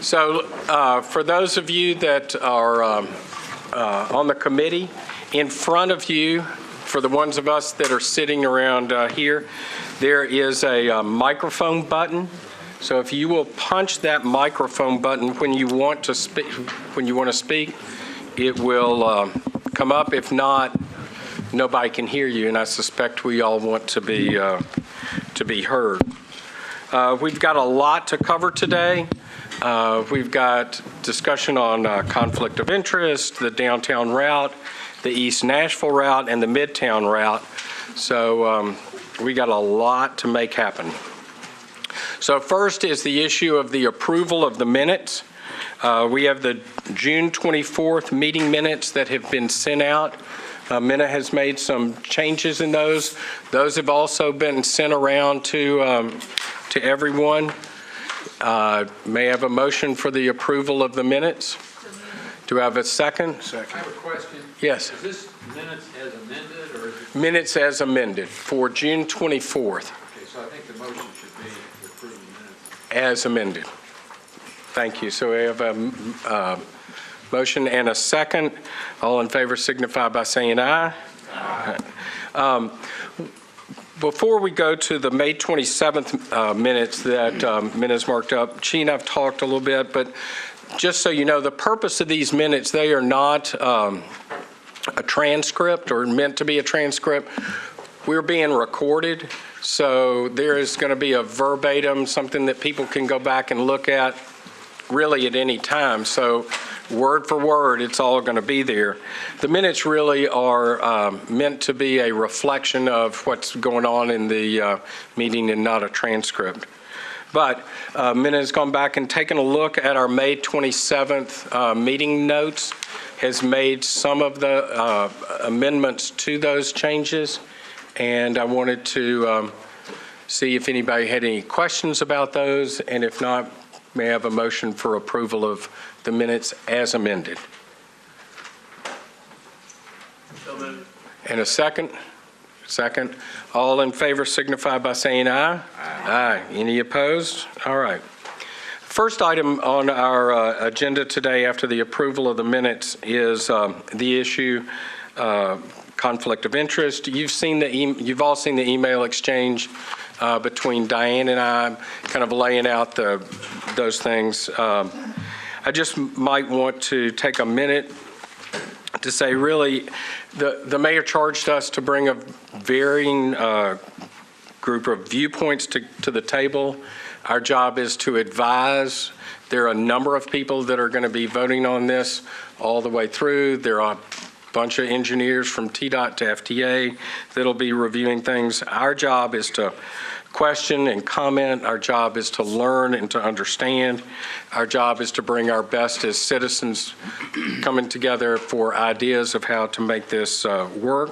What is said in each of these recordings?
So for those of you that are on the committee, in front of you, for the ones of us that are sitting around here, there is a microphone button. So if you will punch that microphone button when you want to speak, it will come up. If not, nobody can hear you, and I suspect we all want to be heard. We've got a lot to cover today. We've got discussion on conflict of interest, the downtown route, the East Nashville route, and the Midtown route. So we got a lot to make happen. So first is the issue of the approval of the minutes. We have the June 24th meeting minutes that have been sent out. Minna has made some changes in those. Those have also been sent around to everyone. May I have a motion for the approval of the minutes? Do I have a second? Second. I have a question. Yes. Is this minutes as amended, or is it? Minutes as amended for June 24th. Okay, so I think the motion should be to approve the minutes. As amended. Thank you. So we have a motion and a second. All in favor signify by saying aye. Aye. Before we go to the May 27th minutes that Minna's marked up, she and I have talked a little bit, but just so you know, the purpose of these minutes, they are not a transcript or meant to be a transcript. We're being recorded, so there is going to be a verbatim, something that people can go back and look at really at any time. So word for word, it's all going to be there. The minutes really are meant to be a reflection of what's going on in the meeting and not a transcript. But Minna has gone back and taken a look at our May 27th meeting notes, has made some of the amendments to those changes, and I wanted to see if anybody had any questions about those, and if not, may I have a motion for approval of the minutes as amended? So moved. And a second? Second. All in favor signify by saying aye. Aye. Any opposed? All right. First item on our agenda today after the approval of the minutes is the issue conflict of interest. You've all seen the email exchange between Diane and I, kind of laying out those things. I just might want to take a minute to say, really, the mayor charged us to bring a varying group of viewpoints to the table. Our job is to advise. There are a number of people that are going to be voting on this all the way through. There are a bunch of engineers from TDOT to FTA that'll be reviewing things. Our job is to question and comment. Our job is to learn and to understand. Our job is to bring our best as citizens coming together for ideas of how to make this work.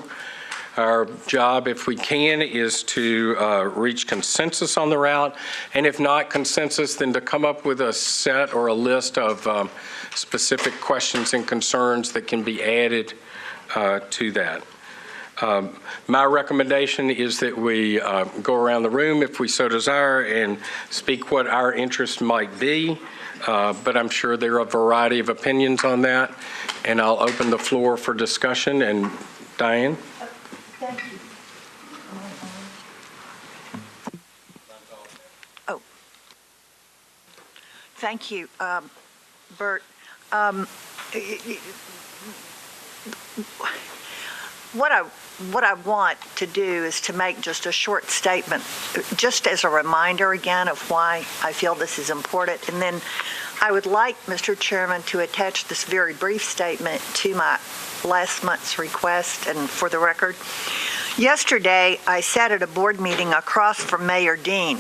Our job, if we can, is to reach consensus on the route, and if not consensus, then to come up with a set or a list of specific questions and concerns that can be added to that. My recommendation is that we go around the room, if we so desire, and speak what our interest might be, but I'm sure there are a variety of opinions on that, and I'll open the floor for discussion. And Diane? Thank you. Oh, thank you, Bert. What I want to do is to make just a short statement, just as a reminder again of why I feel this is important. And then I would like, Mr. Chairman, to attach this very brief statement to my last month's request and for the record. Yesterday, I sat at a board meeting across from Mayor Dean.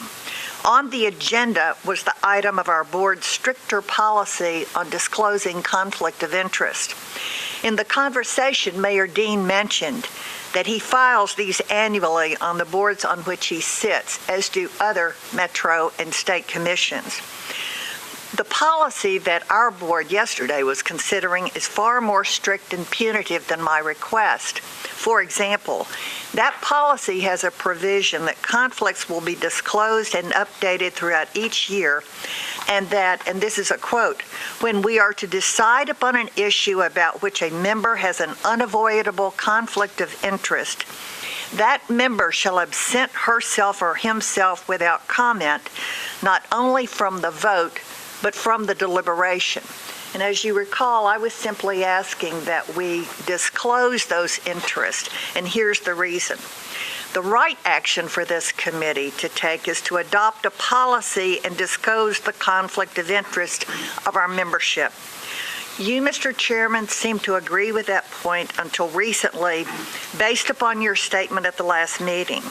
On the agenda was the item of our board's stricter policy on disclosing conflict of interest. In the conversation, Mayor Dean mentioned that he files these annually on the boards on which he sits, as do other metro and state commissions. The policy that our board yesterday was considering is far more strict and punitive than my request. For example, that policy has a provision that conflicts will be disclosed and updated throughout each year, and this is a quote, when we are to decide upon an issue about which a member has an unavoidable conflict of interest, that member shall absent herself or himself without comment, not only from the vote, but from the deliberation. And as you recall, I was simply asking that we disclose those interests, and here's the reason. The right action for this committee to take is to adopt a policy and disclose the conflict of interest of our membership. You, Mr. Chairman, seem to agree with that point until recently, based upon your statement at the last meeting.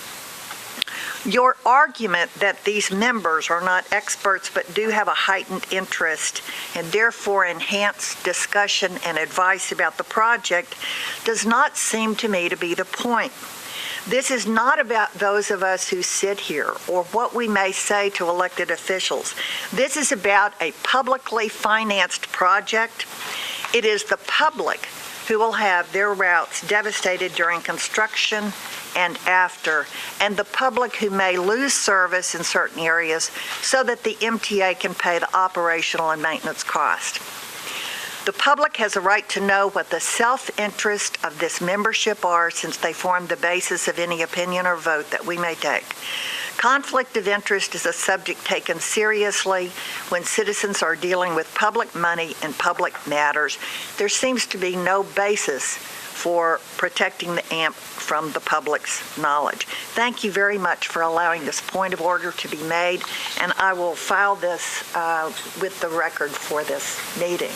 Your argument that these members are not experts but do have a heightened interest and therefore enhanced discussion and advice about the project does not seem to me to be the point. This is not about those of us who sit here or what we may say to elected officials. This is about a publicly financed project. It is the public who will have their routes devastated during construction and after, and the public who may lose service in certain areas so that the MTA can pay the operational and maintenance cost. The public has a right to know what the self-interest of this membership are, since they form the basis of any opinion or vote that we may take. Conflict of interest is a subject taken seriously when citizens are dealing with public money and public matters. There seems to be no basis for protecting the AMP from the public's knowledge. Thank you very much for allowing this point of order to be made, and I will file this with the record for this meeting.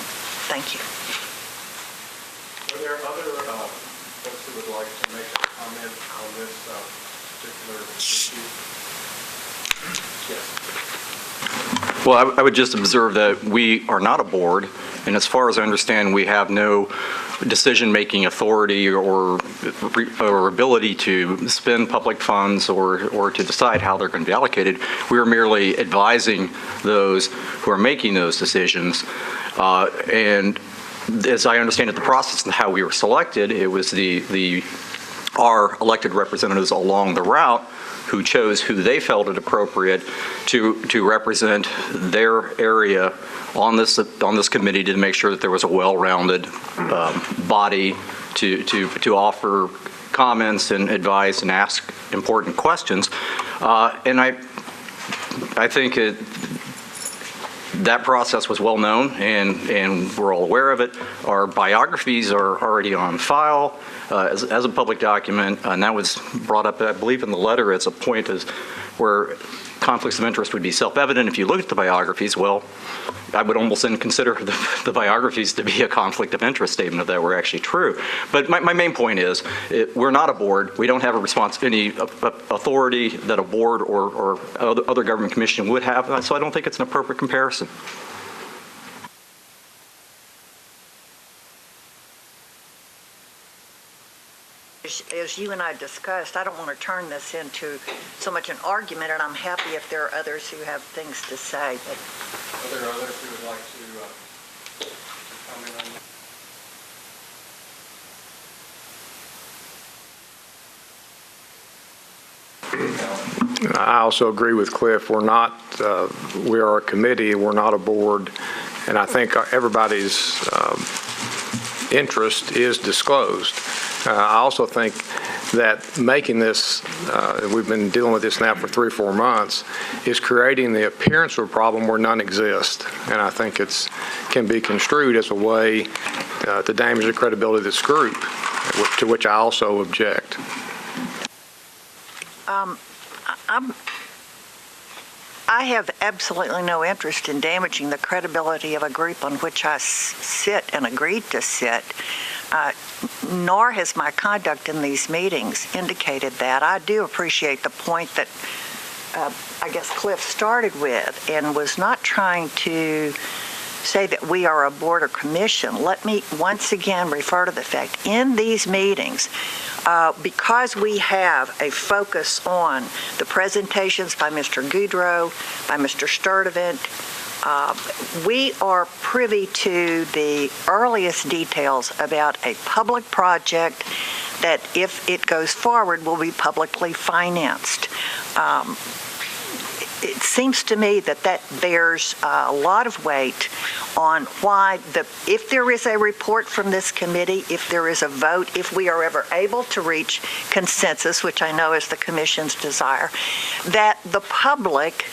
Thank you. Are there other folks who would like to make a comment on this particular issue? Yes. Well, I would just observe that we are not a board, and as far as I understand, we have no decision-making authority or ability to spend public funds or to decide how they're going to be allocated. We are merely advising those who are making those decisions. And as I understand it, the process and how we were selected, it was our elected representatives along the route who chose who they felt it appropriate to represent their area on this committee to make sure that there was a well-rounded body to offer comments and advice and ask important questions. And I think that process was well known, and we're all aware of it. Our biographies are already on file as a public document, and that was brought up, I believe, in the letter as a point as where conflicts of interest would be self-evident. If you look at the biographies, well, I would almost then consider the biographies to be a conflict of interest statement if that were actually true. But my main point is, we're not a board. We don't have any authority that a board or other government commission would have, so I don't think it's an appropriate comparison. As you and I discussed, I don't want to turn this into so much an argument, and I'm happy if there are others who have things to say. But Are there others who would like to comment on that? I also agree with Cliff. We are a committee, we're not a board, and I think everybody's interest is disclosed. I also think that making this, we've been dealing with this now for 3 or 4 months, is creating the appearance of a problem where none exists. And I think it can be construed as a way to damage the credibility of this group, to which I also object. I have absolutely no interest in damaging the credibility of a group on which I sit and agreed to sit, nor has my conduct in these meetings indicated that. I do appreciate the point that I guess Cliff started with and was not trying to say that we are a board or commission. Let me once again refer to the fact in these meetings, because we have a focus on the presentations by Mr. Goudreau, by Mr. Sturdivant, We are privy to the earliest details about a public project that, if it goes forward, will be publicly financed. It seems to me that bears a lot of weight on why, if there is a report from this committee, if there is a vote, if we are ever able to reach consensus, which I know is the commission's desire, that the public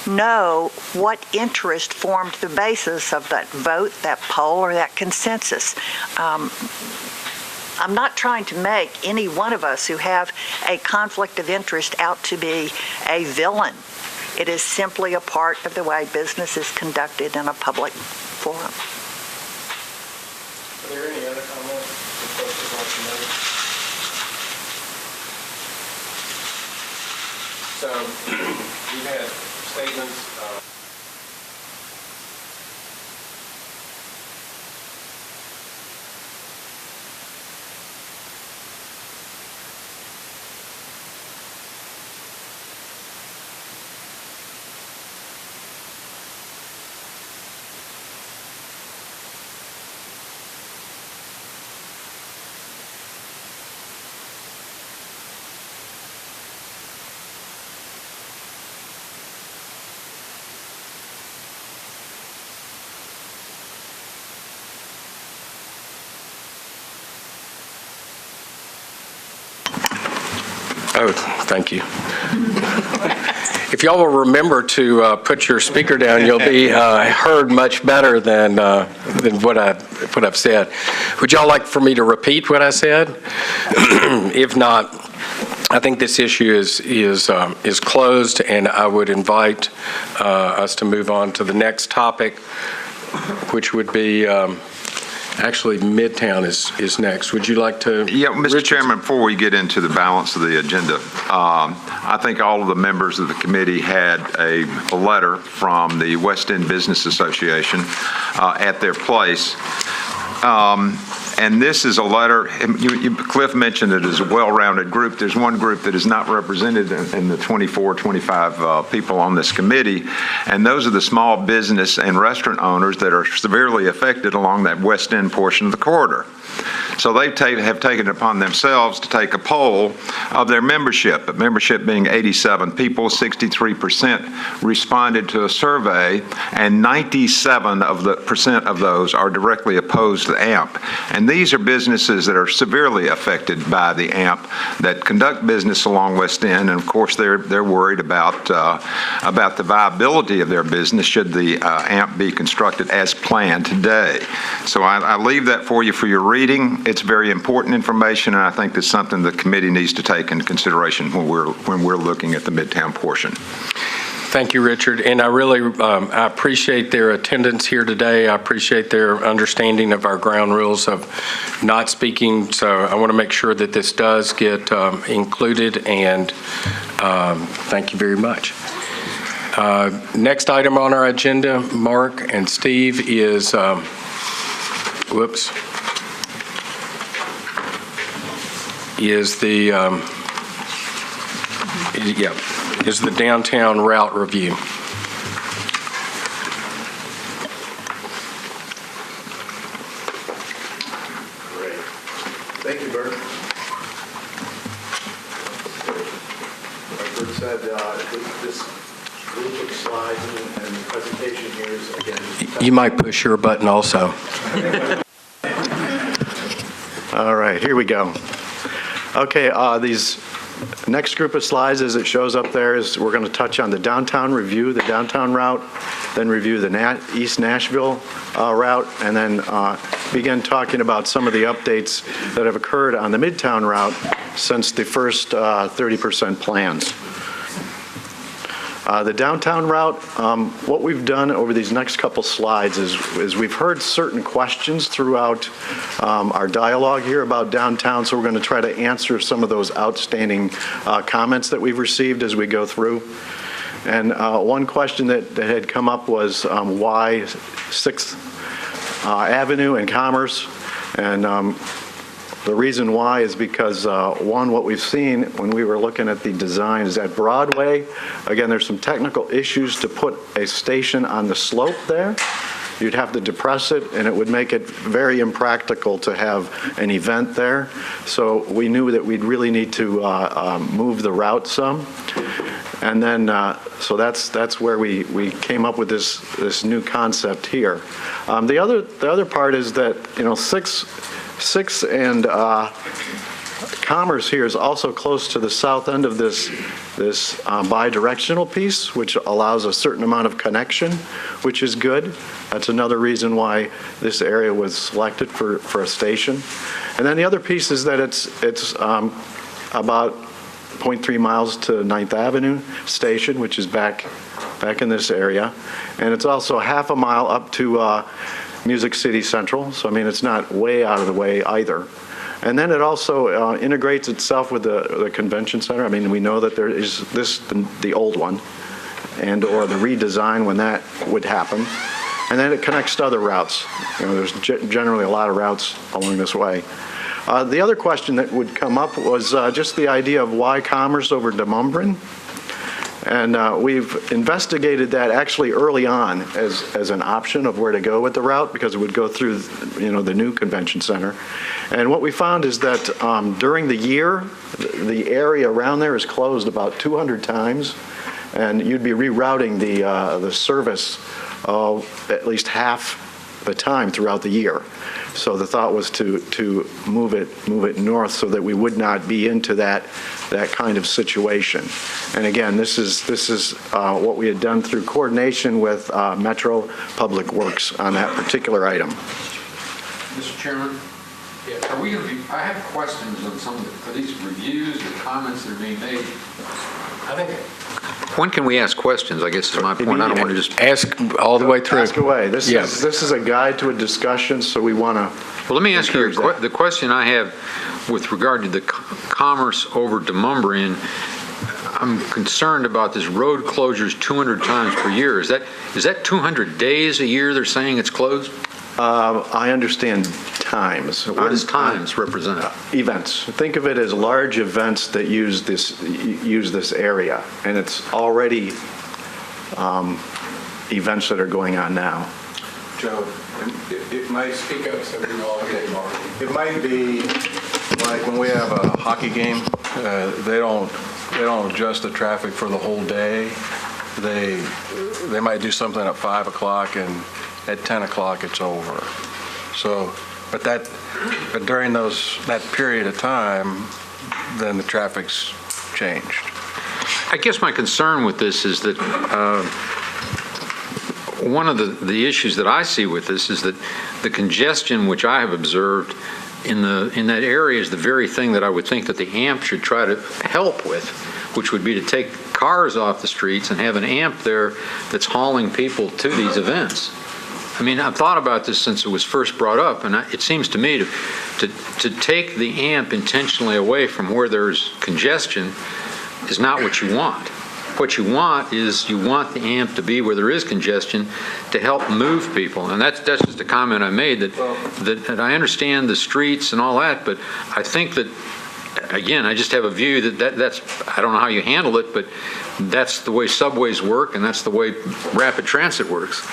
know what interest formed the basis of that vote, that poll, or that consensus. I'm not trying to make any one of us who have a conflict of interest out to be a villain. It is simply a part of the way business is conducted in a public forum. Are there any other comments that folks would like to make? So we've had statements. Oh, thank you. If y'all will remember to put your speaker down, you'll be heard much better than what I've said. Would y'all like for me to repeat what I said? If not, I think this issue is closed, and I would invite us to move on to the next topic, which would be. Actually, Midtown is next. Would you like to? Yeah, Mr. Chairman, before we get into the balance of the agenda, I think all of the members of the committee had a letter from the West End Business Association at their place. And this is a letter, Cliff mentioned it as a well-rounded group. There's one group that is not represented in the 24, 25 people on this committee, and those are the small business and restaurant owners that are severely affected along that West End portion of the corridor. So they have taken it upon themselves to take a poll of their membership being 87 people, 63% responded to a survey, and 97% of those are directly opposed to AMP. And these are businesses that are severely affected by the AMP that conduct business along West End, and of course they're worried about the viability of their business should the AMP be constructed as planned today. So I leave that for you for your reading. It's very important information, and I think that's something the committee needs to take into consideration when we're looking at the Midtown portion. Thank you, Richard. And I really I appreciate their attendance here today. I appreciate their understanding of our ground rules of not speaking. So I want to make sure that this does get included, and thank you very much. Next item on our agenda, Mark and Steve, is is the downtown route review. Great. Thank you, Bert. Like Bert said, this group of slides and presentation here is, again... You might push your button also. All right, here we go. Okay, these next group of slides, as it shows up there, is we're going to touch on the downtown review, the downtown route, then review the East Nashville route, and then begin talking about some of the updates that have occurred on the Midtown route since the first 30% plans. The downtown route, what we've done over these next couple slides is we've heard certain questions throughout our dialogue here about downtown, so we're going to try to answer some of those outstanding comments that we've received as we go through. And one question that had come up was why 6th Avenue and Commerce, and The reason why is because, one, what we've seen when we were looking at the design is at Broadway, again, there's some technical issues to put a station on the slope there. You'd have to depress it, and it would make it very impractical to have an event there. So we knew that we'd really need to move the route some. And then, so that's where we came up with this new concept here. The other part is that, you know, Six and Commerce here is also close to the south end of this bi-directional piece, which allows a certain amount of connection, which is good. That's another reason why this area was selected for a station. And then the other piece is that it's about 0.3 miles to 9th Avenue Station, which is back in this area. And it's also half a mile up to Music City Central. So, I mean, it's not way out of the way either. And then it also integrates itself with the convention center. I mean, we know that there is the old one, and or the redesign when that would happen. And then it connects to other routes. You know, there's generally a lot of routes along this way. The other question that would come up was just the idea of why Commerce over Demumbrin. And we've investigated that actually early on as an option of where to go with the route, because it would go through, you know, the new convention center. And what we found is that during the year, the area around there is closed about 200 times, and you'd be rerouting the service at least half the time throughout the year. So the thought was to move it north so that we would not be into that kind of situation. And again, this is what we had done through coordination with Metro Public Works on that particular item. Mr. Chairman, are we going to be? I have questions on some of these reviews or comments that are being made. I think. When can we ask questions? I guess is my point. I don't want to just ask all the way through. Ask away. This is a guide to a discussion, so we want to. Well, let me ask you the question I have with regard to the Commerce over Demumbrin. I'm concerned about this road closures 200 times per year. Is that 200 days a year they're saying it's closed? I understand times. What does times represent? Events. Think of it as large events that use this area, and it's already events that are going on now. Joe, it might speak up so we all get it might be like when we have a hockey game, they don't adjust the traffic for the whole day. They might do something at 5 o'clock and at 10 o'clock it's over. So, but during that period of time, then the traffic's changed. I guess my concern with this is that one of the issues that I see with this is that the congestion which I have observed in that area is the very thing that I would think that the AMP should try to help with, which would be to take cars off the streets and have an AMP there that's hauling people to these events. I mean, I've thought about this since it was first brought up, and it seems to me to take the AMP intentionally away from where there's congestion is not what you want. What you want is you want the AMP to be where there is congestion to help move people. And that's just a comment I made, that I understand the streets and all that, but I think that, again, I just have a view that's, I don't know how you handle it, but that's the way subways work, and that's the way rapid transit works.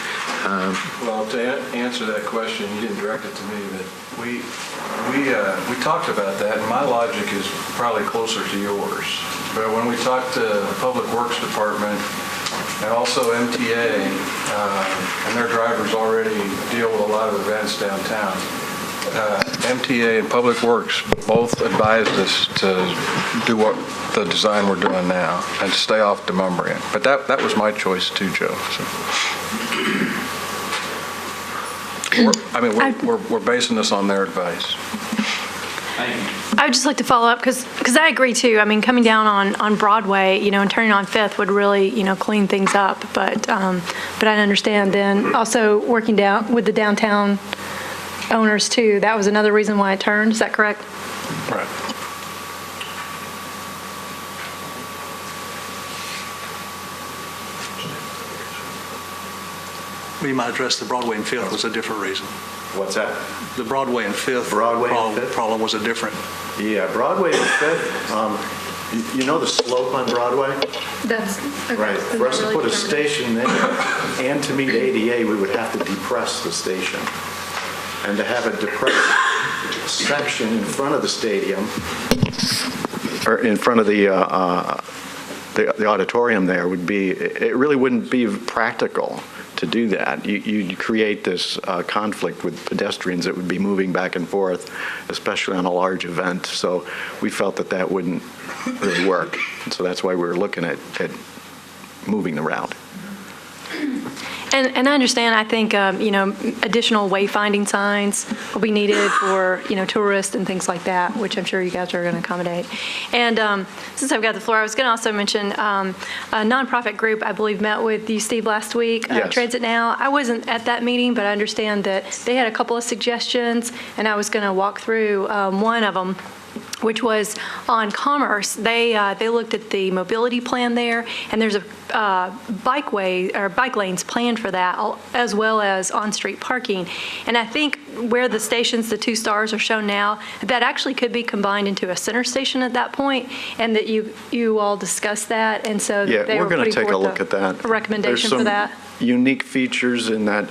Well, to answer that question, you didn't direct it to me, but we talked about that, and my logic is probably closer to yours. But when we talked to the Public Works Department and also MTA, and their drivers already deal with a lot of events downtown, MTA and Public Works both advised us to do what the design we're doing now and to stay off Demumbrin. But that was my choice too, Joe. So. We're basing this on their advice. I would just like to follow up because I agree too. I mean, coming down on Broadway, you know, and turning on 5th would really, you know, clean things up. But I understand then also working down with the downtown owners too. That was another reason why it turned. Is that correct? Right. We might address the Broadway and 5th was a different reason. What's that? The Broadway and Fifth Broadway and Fifth? problem was a different. Yeah, Broadway and Fifth, you know the slope on Broadway? That's, okay. Right. So For us to really put a determined. station there and to meet ADA, we would have to depress the station. And to have a depressed section in front of the stadium, or in front of the auditorium there would be, it really wouldn't be practical to do that. You'd create this conflict with pedestrians that would be moving back and forth, especially on a large event. So we felt that that wouldn't really work. And so that's why we were looking at moving the route. And I understand, I think, additional wayfinding signs will be needed for, tourists and things like that, which I'm sure you guys are going to accommodate. And since I've got the floor, I was going to also mention a nonprofit group, I believe, met with you, Steve, last week, Yes. Transit Now. I wasn't at that meeting, but I understand that they had a couple of suggestions, and I was going to walk through one of them, which was on Commerce. They looked at the mobility plan there, and there's a bike lanes planned for that, as well as on-street parking. And I think where the stations, the 2 stars are shown now, that actually could be combined into a center station at that point, and that you all discussed that, and so Yeah, they we're were going to putting take a forth look at that. a recommendation There's for that. some unique features in that.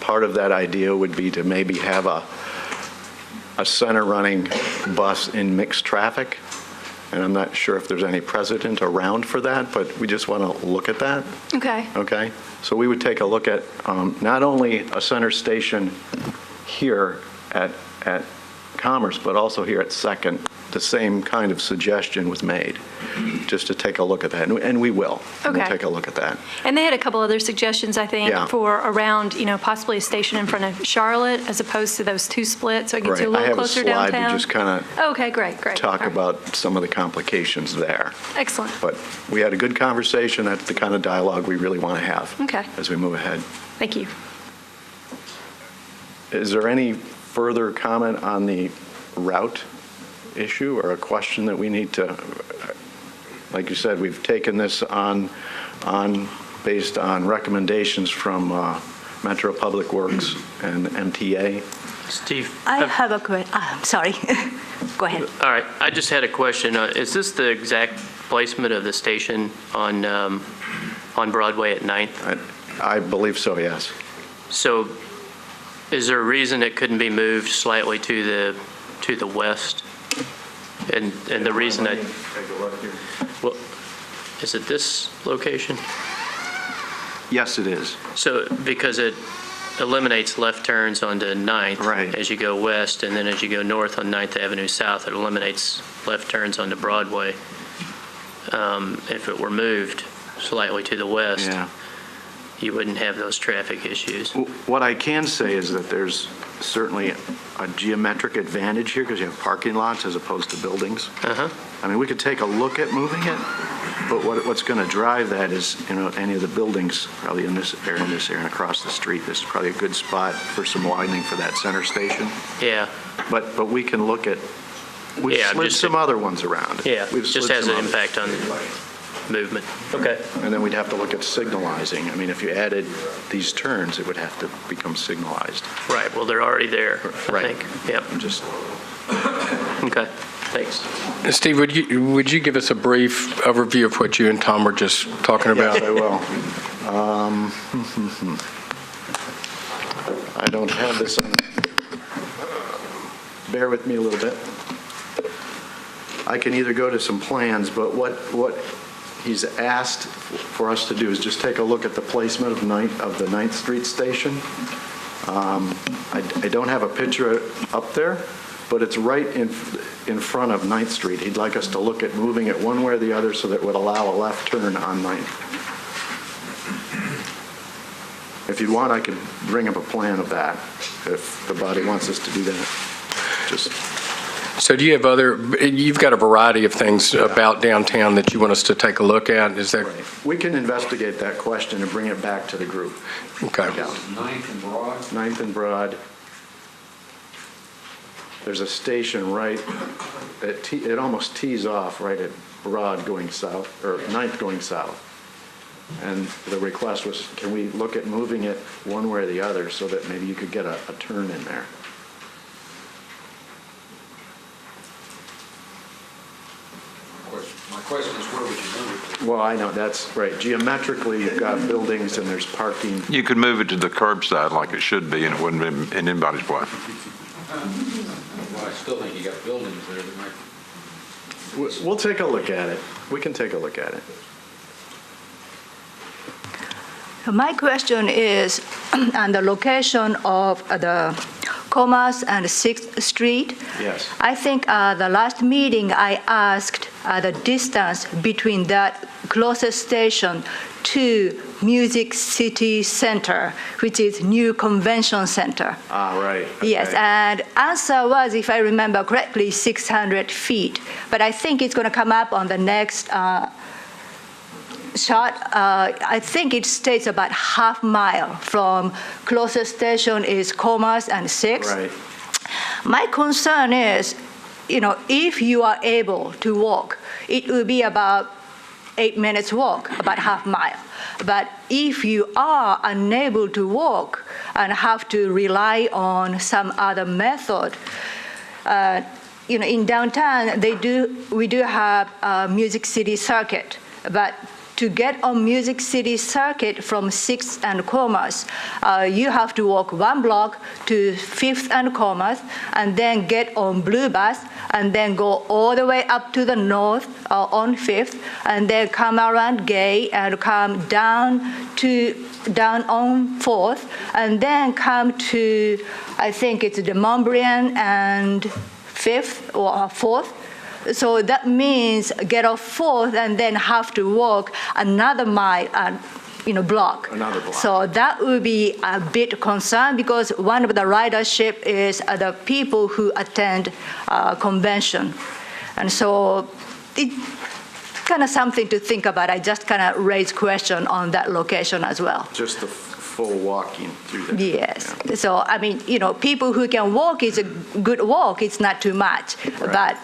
Part of that idea would be to maybe have a center running bus in mixed traffic. And I'm not sure if there's any precedent around for that, but we just want to look at that. Okay. Okay? So we would take a look at not only a center station here at Commerce, but also here at Second. The same kind of suggestion was made, just to take a look at that. And we will. Okay. We'll take a look at that. And they had a couple other suggestions, I think, Yeah. for around, possibly a station in front of Charlotte as opposed to those 2 splits, so it gets you a Right. I little have a closer slide downtown. to just kind of Okay, great. talk All right. about some of the complications there. Excellent. But we had a good conversation. That's the kind of dialogue we really want to have Okay. as we move ahead. Thank you. Is there any further comment on the route issue or a question that we need to, like you said, we've taken this on based on recommendations from Metro Public Works and MTA. Steve? I have a question. Sorry. Go ahead. All right, I just had a question. Is this the exact placement of the station on Broadway at 9th? I believe so, yes. So is there a reason it couldn't be moved slightly to the west? And the reason well, is it this location? Yes, it is. So because it eliminates left turns onto 9th Right. as you go west, and then as you go north on 9th Avenue South, it eliminates left turns onto Broadway. If it were moved slightly to the west, Yeah. you wouldn't have those traffic issues. What I can say is that there's certainly a geometric advantage here because you have parking lots as opposed to buildings. Uh-huh. I mean, we could take a look at moving it, but what's going to drive that is, any of the buildings probably in this area and across the street. This is probably a good spot for some widening for that center station. Yeah, But we can look at, we've Yeah, slid just- some other ones around. yeah, We've just slid has some an others. impact on movement. Okay. And then we'd have to look at signalizing. I mean, if you added these turns, it would have to become signalized. Right, well, they're already there, I Right. think. Yep, Just okay, thanks. Steve, would you give us a brief overview of what you and Tom were just talking about? Yes, I will. I don't have this on. Bear with me a little bit. I can either go to some plans, but what he's asked for us to do is just take a look at the placement of the 9th Street station. I don't have a picture up there, but it's right in front of 9th Street. He'd like us to look at moving it one way or the other so that it would allow a left turn on 9th. If you want, I could bring up a plan of that, if the body wants us to do that. Just, So do you have you've got a variety of things about downtown that you want us to take a look at? Is that? right. We can investigate that question and bring it back to the group. Okay. Yeah. 9th and Broad? 9th and Broad. There's a station right, it almost tees off right at Broad going south, or 9th going south. And the request was, can we look at moving it one way or the other so that maybe you could get a turn in there? My question is, where would you move it to? Well, I know, that's right. Geometrically, you've got buildings and there's parking. You could move it to the curbside like it should be, and it wouldn't be in anybody's way. Well, I still think you got buildings there that might. We'll take a look at it. We can take a look at it. My question is on the location of the Commerce and 6th Street. Yes. I think the last meeting I asked the distance between that closest station to Music City Center, which is new convention center. Ah, right. Okay. Yes, and answer was, if I remember correctly, 600 feet. But I think it's going to come up on the next shot. I think it states about half mile from closest station is Commerce and 6th. Right. My concern is, if you are able to walk, it will be about 8 minutes walk, about half mile. But if you are unable to walk and have to rely on some other method, in downtown we do have a Music City Circuit, but to get on Music City Circuit from 6th and Commerce, you have to walk 1 block to 5th and Commerce, and then get on Blue Bus, and then go all the way up to the north on 5th, and then come around Gay and come down on 4th, and then come to, I think it's the Montbriand and 5th or 4th. So that means get off 4th and then have to walk another mile and block. Another block. So that would be a bit concern, because one of the ridership is the people who attend convention. And so it's kind of something to think about. I just kind of raise question on that location as well. Just the full walking through there. Yes. Yeah. So, people who can walk is a good walk. It's not too much. Right. But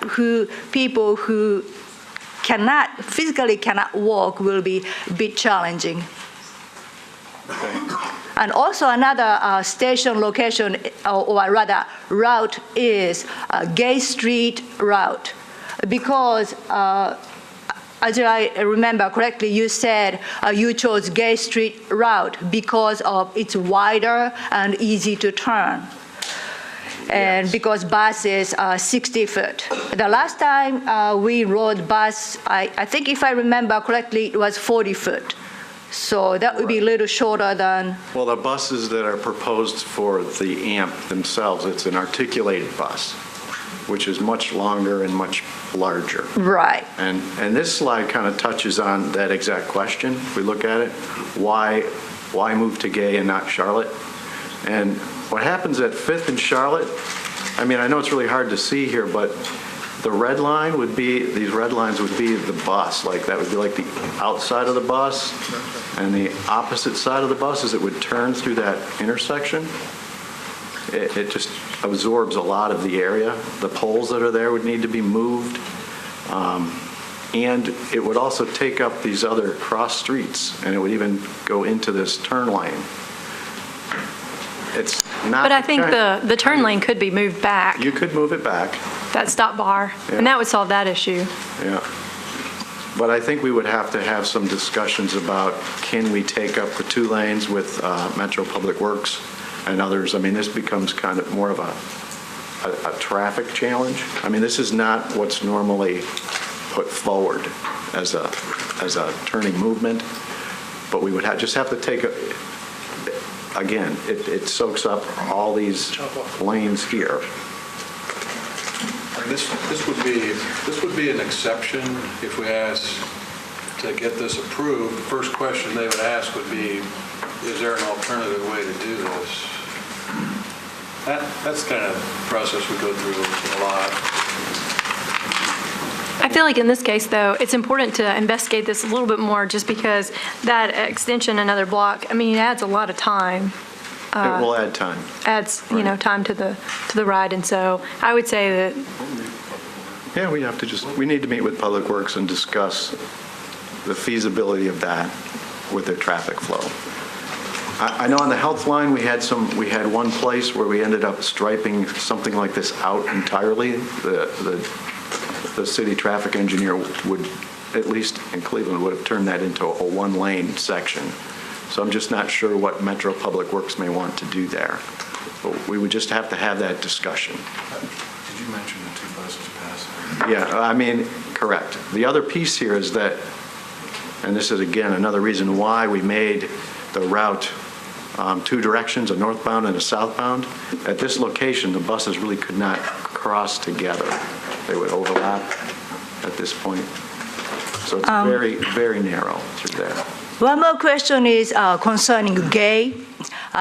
people who physically cannot walk will be a bit challenging. Okay. And also another station location, or rather route, is Gay Street route. Because as I remember correctly, you said you chose Gay Street route because of it's wider and easy to turn. And Yes. because bus is 60 foot. The last time we rode bus, I think if I remember correctly, it was 40 foot. So that would be a little shorter than. Well, the buses that are proposed for the AMP themselves, it's an articulated bus, which is much longer and much larger. Right. And this slide kind of touches on that exact question. If we look at it, why move to Gay and not Charlotte? And what happens at 5th and Charlotte, I know it's really hard to see here, but the red line would be, these red lines would be the bus. Like that would be like the outside of the bus, and the opposite side of the bus is it would turn through that intersection. It just absorbs a lot of the area. The poles that are there would need to be moved. And it would also take up these other cross streets, and it would even go into this turn lane. It's not. But I think the turn lane could be moved back, You could move it back, that stop bar, Yeah. and that would solve that issue. yeah. But I think we would have to have some discussions about, can we take up the 2 lanes with Metro Public Works and others? This becomes kind of more of a traffic challenge. This is not what's normally put forward as a turning movement, but we would just have to take again, it soaks up all these lanes here. This would be an exception if we asked to get this approved. The first question they would ask would be, is there an alternative way to do this? That's the kind of process we go through a lot. I feel like in this case, though, it's important to investigate this a little bit more, just because that extension, another block, it adds a lot of time. It will add time. Adds, time to the ride, and so I would say that. Yeah, we need to meet with Public Works and discuss the feasibility of that. with the traffic flow. I know on the health line, we had one place where we ended up striping something like this out entirely. The city traffic engineer would, at least in Cleveland, would have turned that into a one-lane section. So I'm just not sure what Metro Public Works may want to do there. But we would just have to have that discussion. Did you mention the 2 buses passing? Yeah, I mean, correct. The other piece here is that, and this is again another reason why we made the route 2 directions, a northbound and a southbound. At this location, the buses really could not cross together. They would overlap at this point. So it's very, very narrow through there. One more question is concerning Gay.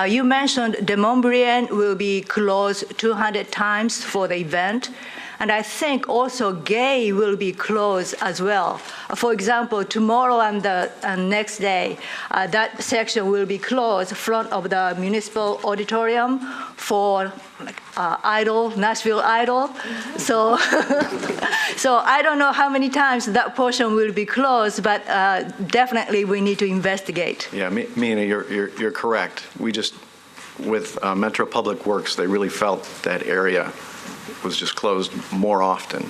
You mentioned De Montbriand will be closed 200 times for the event. And I think also Gay will be closed as well. For example, tomorrow and the next day, that section will be closed, front of the municipal auditorium for Nashville Idol. So, so I don't know how many times that portion will be closed, but definitely we need to investigate. Yeah, Mina, you're correct. We just, with Metro Public Works, they really felt that area was just closed more often.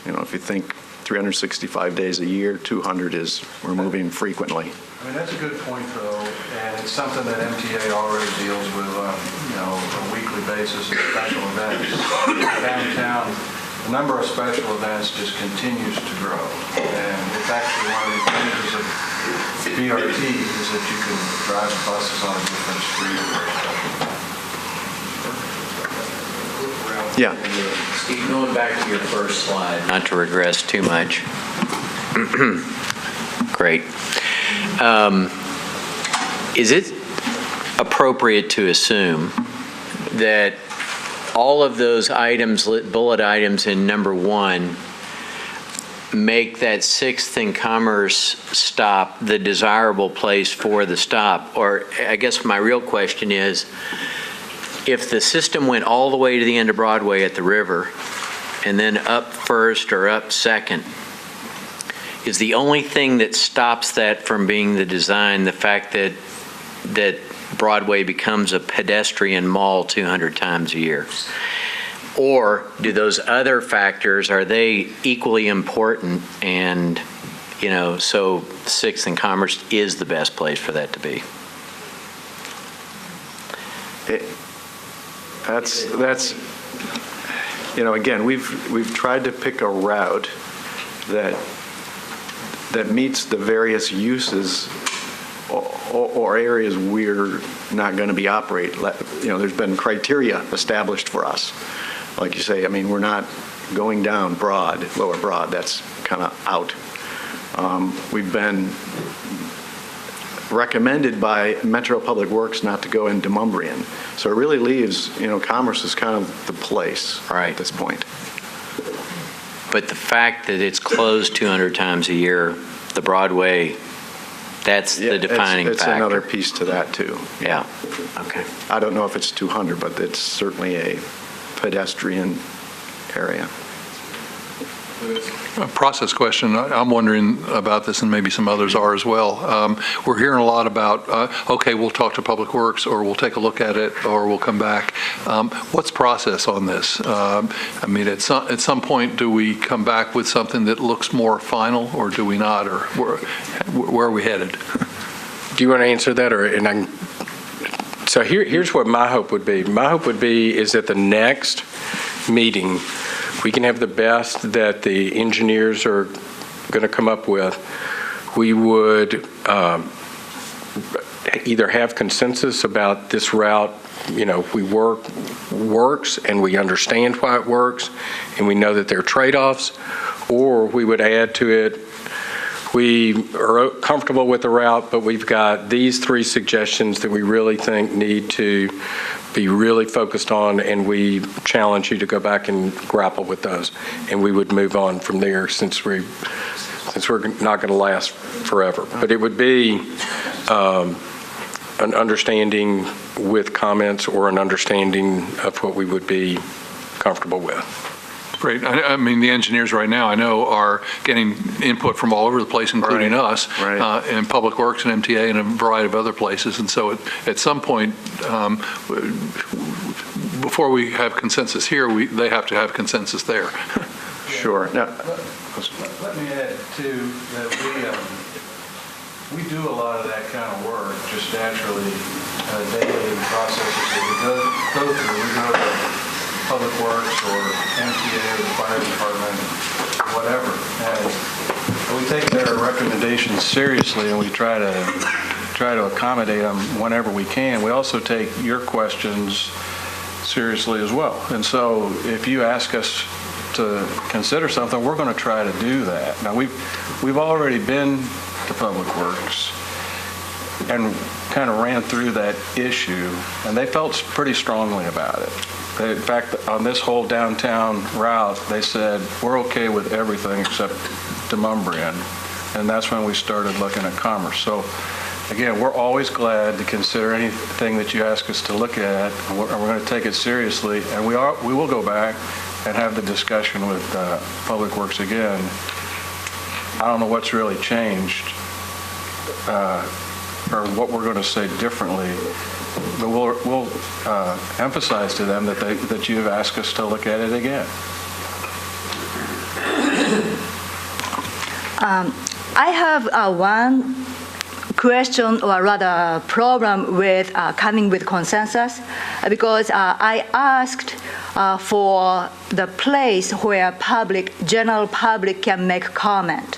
You know, if you think 365 days a year, 200 is, we're moving frequently. I mean, that's a good point, though, and it's something that MTA already deals with, a weekly basis of special events. Downtown, the number of special events just continues to grow, and it's actually one of the advantages of BRT is that you can drive buses on a different street. Yeah. Steve, going back to your first slide, not to regress too much. Great. Is it appropriate to assume that all of those items, bullet items in number 1, make that 6th and Commerce stop the desirable place for the stop? Or I guess my real question is, if the system went all the way to the end of Broadway at the river and then up first or up second, is the only thing that stops that from being the design the fact that Broadway becomes a pedestrian mall 200 times a year? Or do those other factors, are they equally important, and so 6th and Commerce is the best place for that to be? That's again, we've tried to pick a route that meets the various uses or areas we're not going to be operating. There's been criteria established for us. Like you say, I mean, we're not going down lower Broad. That's kind of out. We've been recommended by Metro Public Works not to go into Montbriand. So it really leaves, Commerce is kind of the place at this point. But the fact that it's closed 200 times a year, the Broadway, that's the defining it's factor. It's another piece to that, too. Yeah. Okay. I don't know if it's 200, but it's certainly a pedestrian area. A process question. I'm wondering about this, and maybe some others are as well. We're hearing a lot about, okay, we'll talk to Public Works, or we'll take a look at it, or we'll come back. What's process on this? I mean, at some point, do we come back with something that looks more final, or do we not? Or where are we headed? Do you want to answer that, So here's what my hope would be. My hope would be is that the next meeting, we can have the best that the engineers are going to come up with. We would either have consensus about this route, works and we understand why it works and we know that there are trade-offs, or we would add to it, we are comfortable with the route, but we've got these 3 suggestions that we really think need to be really focused on, and we challenge you to go back and grapple with those. And we would move on from there since we're not going to last forever. But it would be an understanding with comments or an understanding of what we would be comfortable with. Great. I mean, the engineers right now, I know, are getting input from all over the place, including Right. us, Right. and Public Works and MTA and a variety of other places. And so at some point, before we have consensus here, they have to have consensus there. Sure. Now, Let me add, too, that we do a lot of that kind of work just naturally, daily processes that we go through. We go to Public Works or MTA or the fire department, whatever. And we take their recommendations seriously, and we try to accommodate them whenever we can. We also take your questions seriously as well. And so if you ask us to consider something, we're going to try to do that. Now, we've already been to Public Works and kind of ran through that issue, and they felt pretty strongly about it. In fact, on this whole downtown route, they said, we're okay with everything except Demonbreun, and that's when we started looking at Commerce. So, again, we're always glad to consider anything that you ask us to look at, and we're going to take it seriously, and we will go back and have the discussion with Public Works again. I don't know what's really changed or what we're going to say differently, but we'll emphasize to them that you've asked us to look at it again. I have one question, or rather problem with coming with consensus, because I asked for the place where general public can make comment.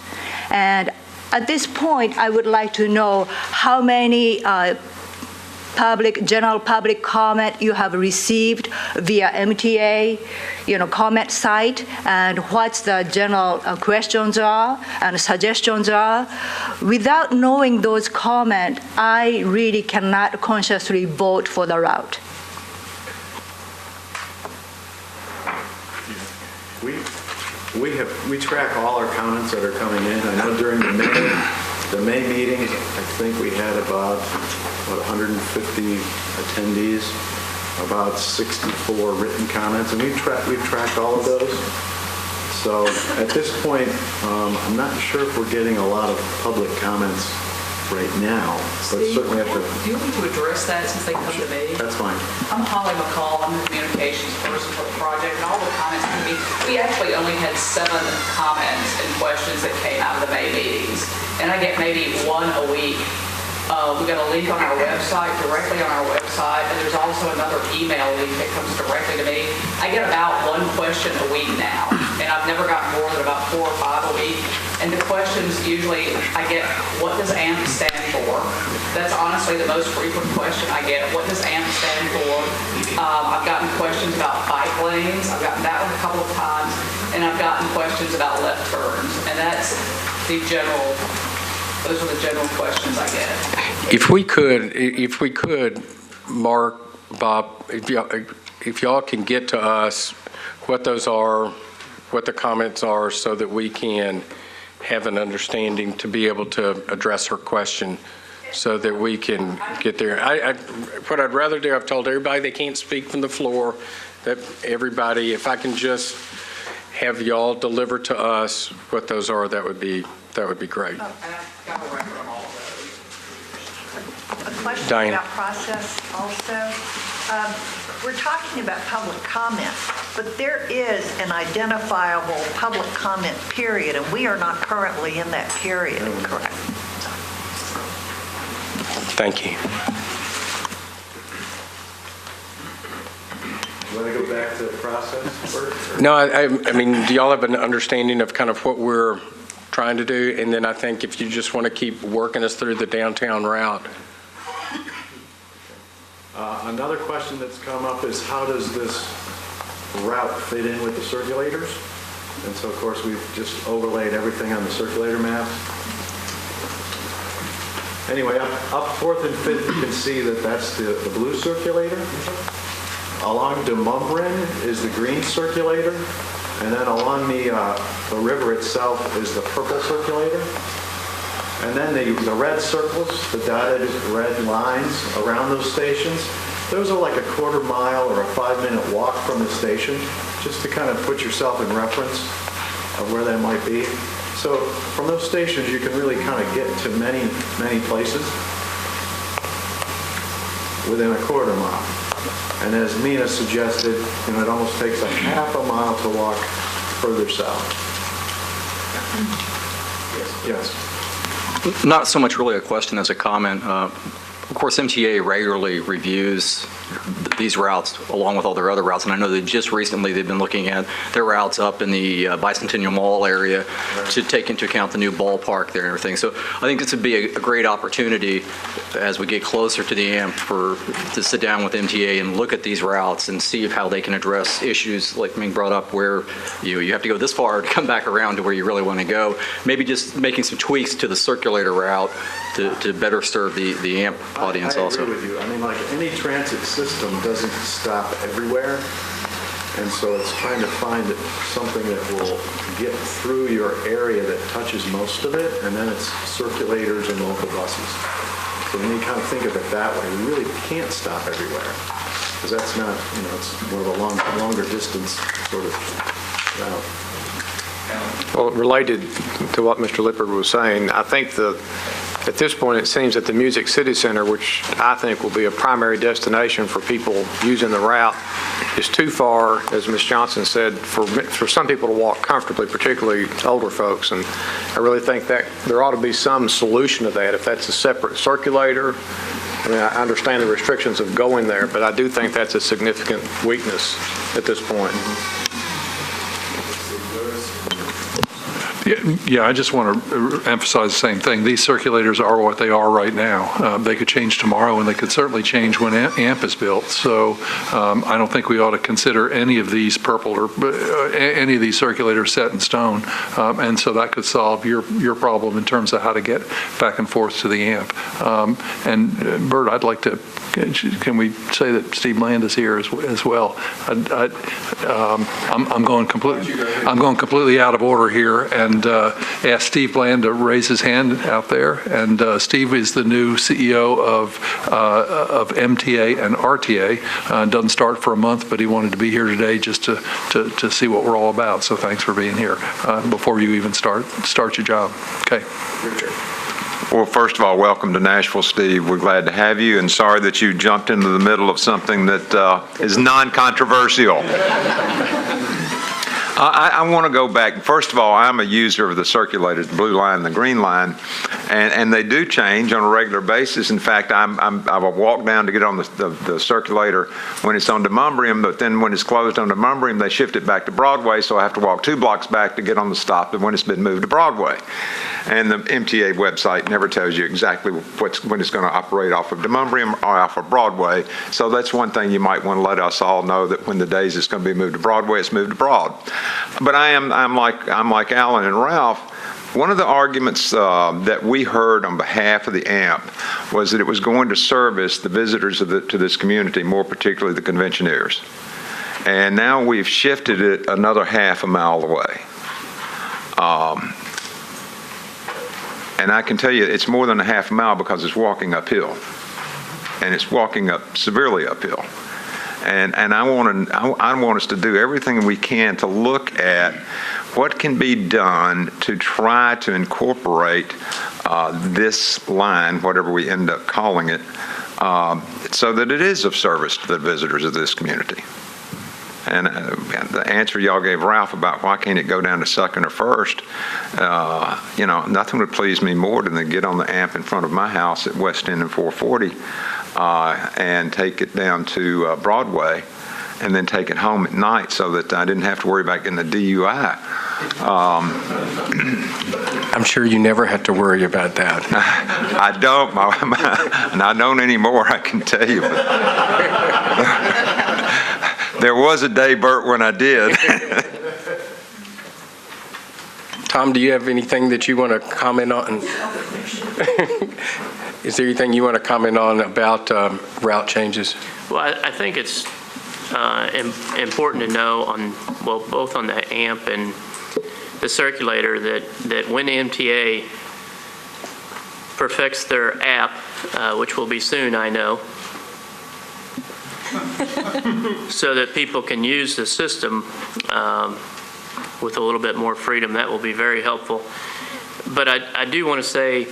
And at this point, I would like to know how many general public comment you have received via MTA, comment site, and what the general questions are and suggestions are. Without knowing those comments, I really cannot consciously vote for the route. We track all our comments that are coming in. I know during the May meetings, I think we had about 150 attendees, about 64 written comments, and we've tracked all of those. So at this point, I'm not sure if we're getting a lot of public comments right now, but certainly have to. Do you want me to address that since they come to me? That's fine. I'm Holly McCall. I'm the communications person for the project, and all the comments to me. We actually only had 7 comments and questions that came out of the May meetings, and I get maybe 1 a week. We got a link on our website, directly on our website, and there's also another email link that comes directly to me. I get about 1 question a week now, and I've never gotten more than about 4 or 5 a week. And the questions usually, I get, what does AMP stand for? That's honestly the most frequent question I get. What does AMP stand for? I've gotten questions about bike lanes. I've gotten that one a couple of times, and I've gotten questions about left turns. And that's those are the general questions I get. If we could, Mark, Bob, if y'all can get to us what those are, what the comments are, so that we can have an understanding to be able to address her question, so that we can get there. What I'd rather do, I've told everybody they can't speak from the floor, that everybody, if I can just have y'all deliver to us what those are, that would be great. And I've got a record of all of those. A question Diane. about process also. We're talking about public comment, but there is an identifiable public comment period, and we are not currently in that period, correct? Thank you. You want to go back to the process first? No, I mean, do y'all have an understanding of kind of what we're trying to do? And then I think if you just want to keep working us through the downtown route. Another question that's come up is, how does this route fit in with the circulators? And so, of course, we've just overlaid everything on the circulator map. Anyway, up 4th and 5th, you can see that that's the blue circulator. Along Demonbreun is the green circulator. And then along the river itself is the purple circulator. And then the red circles, the dotted red lines around those stations, those are like a quarter mile or a 5-minute walk from the station, just to kind of put yourself in reference of where that might be. So from those stations, you can really kind of get to many, many places within a quarter mile. And as Mina suggested, it almost takes a half a mile to walk further south. Yes. Not so much really a question as a comment. Of course, MTA regularly reviews these routes along with all their other routes, and I know that just recently they've been looking at their routes up in the Bicentennial Mall area to take into account the new ballpark there and everything. So I think this would be a great opportunity as we get closer to the AMP to sit down with MTA and look at these routes and see how they can address issues like being brought up where you have to go this far to come back around to where you really want to go. Maybe just making some tweaks to the circulator route to better serve the AMP audience also. I agree with you. I mean, like any transit system doesn't stop everywhere. And so it's trying to find something that will get through your area that touches most of it, and then it's circulators and local buses. So when you kind of think of it that way, you really can't stop everywhere. Because that's not, it's more of a longer distance sort of route. Well, related to what Mr. Lippard was saying, I think at this point it seems that the Music City Center, which I think will be a primary destination for people using the route, is too far, as Ms. Johnson said, for some people to walk comfortably, particularly older folks. And I really think that there ought to be some solution to that. If that's a separate circulator, I mean, I understand the restrictions of going there, but I do think that's a significant weakness at this point. Yeah, I just want to emphasize the same thing. These circulators are what they are right now. They could change tomorrow, and they could certainly change when AMP is built. So I don't think we ought to consider any of these purple or any of these circulators set in stone. And so that could solve your problem in terms of how to get back and forth to the AMP. And Bert, I'd like to, can we say that Steve Land is here as well? I'm going completely out of order here, and ask Steve Bland to raise his hand out there. And Steve is the new CEO of MTA and RTA. Doesn't start for a month, but he wanted to be here today just to see what we're all about. So thanks for being here before you even start your job. Okay. Well, first of all, welcome to Nashville, Steve. We're glad to have you, and sorry that you jumped into the middle of something that is non-controversial. I want to go back. First of all, I'm a user of the circulators, the blue line and the green line, and they do change on a regular basis. In fact, I will walk down to get on the circulator when it's on Demumbrium, but then when it's closed on Demumbrium, they shift it back to Broadway, so I have to walk 2 blocks back to get on the stop when it's been moved to Broadway. And the MTA website never tells you exactly when it's going to operate off of Demumbrium or off of Broadway. So that's one thing you might want to let us all know, that when the days it's going to be moved to Broadway, it's moved to Broad. But I'm like Alan and Ralph. One of the arguments that we heard on behalf of the AMP was that it was going to service the visitors to this community, more particularly the conventioneers. And now we've shifted it another half a mile away. And I can tell you it's more than a half a mile because it's walking uphill. And it's walking up severely uphill. And I want us to do everything we can to look at what can be done to try to incorporate this line, whatever we end up calling it, so that it is of service to the visitors of this community. And the answer y'all gave Ralph about why can't it go down to Second or First, nothing would please me more than to get on the AMP in front of my house at West End and 440 and take it down to Broadway and then take it home at night so that I didn't have to worry about getting a DUI. I'm sure you never had to worry about that. I don't, and I don't anymore, I can tell you. There was a day, Bert, when I did. Tom, do you have anything that you want to comment on? Is there anything you want to comment on about route changes? Well, I think it's important to know both on the AMP and the circulator that when MTA perfects their app, which will be soon, I know, so that people can use the system with a little bit more freedom. That will be very helpful. But I do want to say,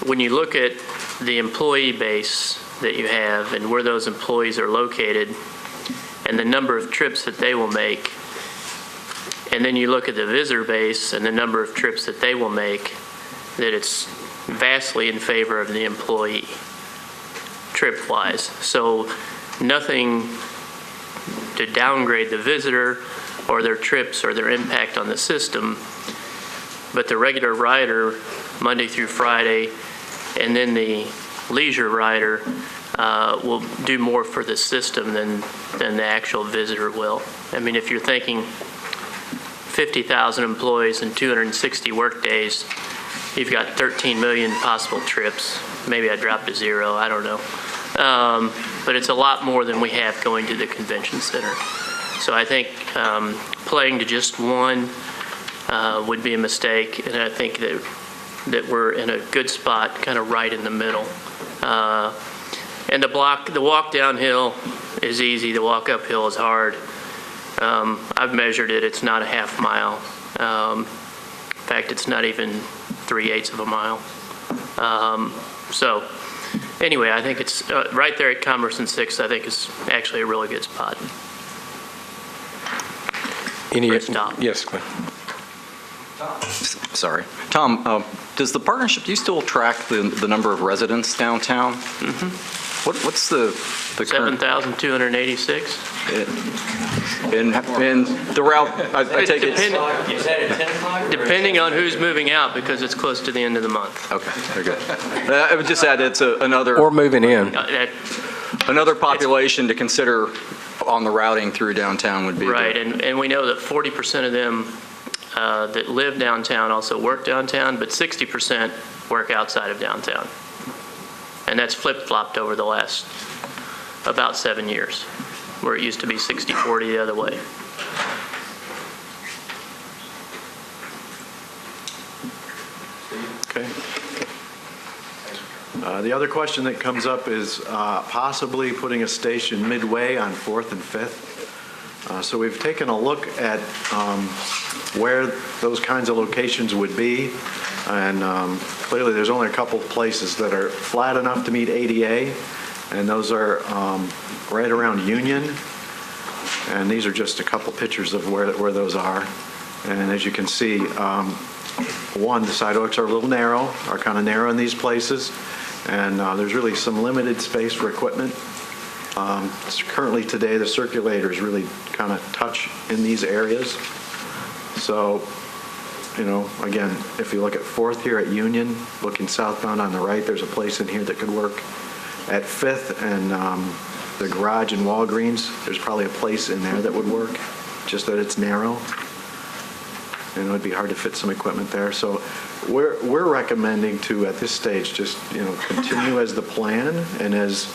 when you look at the employee base that you have and where those employees are located and the number of trips that they will make, and then you look at the visitor base and the number of trips that they will make, that it's vastly in favor of the employee trip-wise. So nothing to downgrade the visitor or their trips or their impact on the system, but the regular rider, Monday through Friday, and then the leisure rider will do more for the system than the actual visitor will. I mean, if you're thinking 50,000 employees and 260 work days, you've got 13 million possible trips. Maybe I dropped to 0, I don't know. But it's a lot more than we have going to the convention center. So I think playing to just one would be a mistake, and I think that we're in a good spot, kind of right in the middle. And the walk downhill is easy, the walk uphill is hard. I've measured it, it's not a half mile. In fact, it's not even 3/8 of a mile. So anyway, I think it's right there at Commerce and 6th, I think is actually a really good spot. Yes, Glenn. Sorry. Tom, does the partnership, do you still track the number of residents downtown? Mm-hmm. What's the current? 7,286. And the route, I take it. Depending on who's moving out, because it's close to the end of the month. Okay, very good. I would just add it's another. Or moving in. Another population to consider on the routing through downtown would be. Right, and we know that 40% of them that live downtown also work downtown, but 60% work outside of downtown. And that's flip-flopped over the last about 7 years, where it used to be 60-40 the other way. Okay. The other question that comes up is possibly putting a station midway on 4th and 5th. So we've taken a look at where those kinds of locations would be, and clearly there's only a couple of places that are flat enough to meet ADA, and those are right around Union, and these are just a couple pictures of where those are. And as you can see, one, the sidewalks are a little narrow, are kind of narrow in these places, and there's really some limited space for equipment. Currently today, the circulators really kind of touch in these areas. So, you know, again, if you look at 4th here at Union, looking southbound on the right, there's a place in here that could work. At 5th and the garage in Walgreens, there's probably a place in there that would work, just that it's narrow. And it would be hard to fit some equipment there. So we're recommending to, at this stage, just, you know, continue as the plan, and as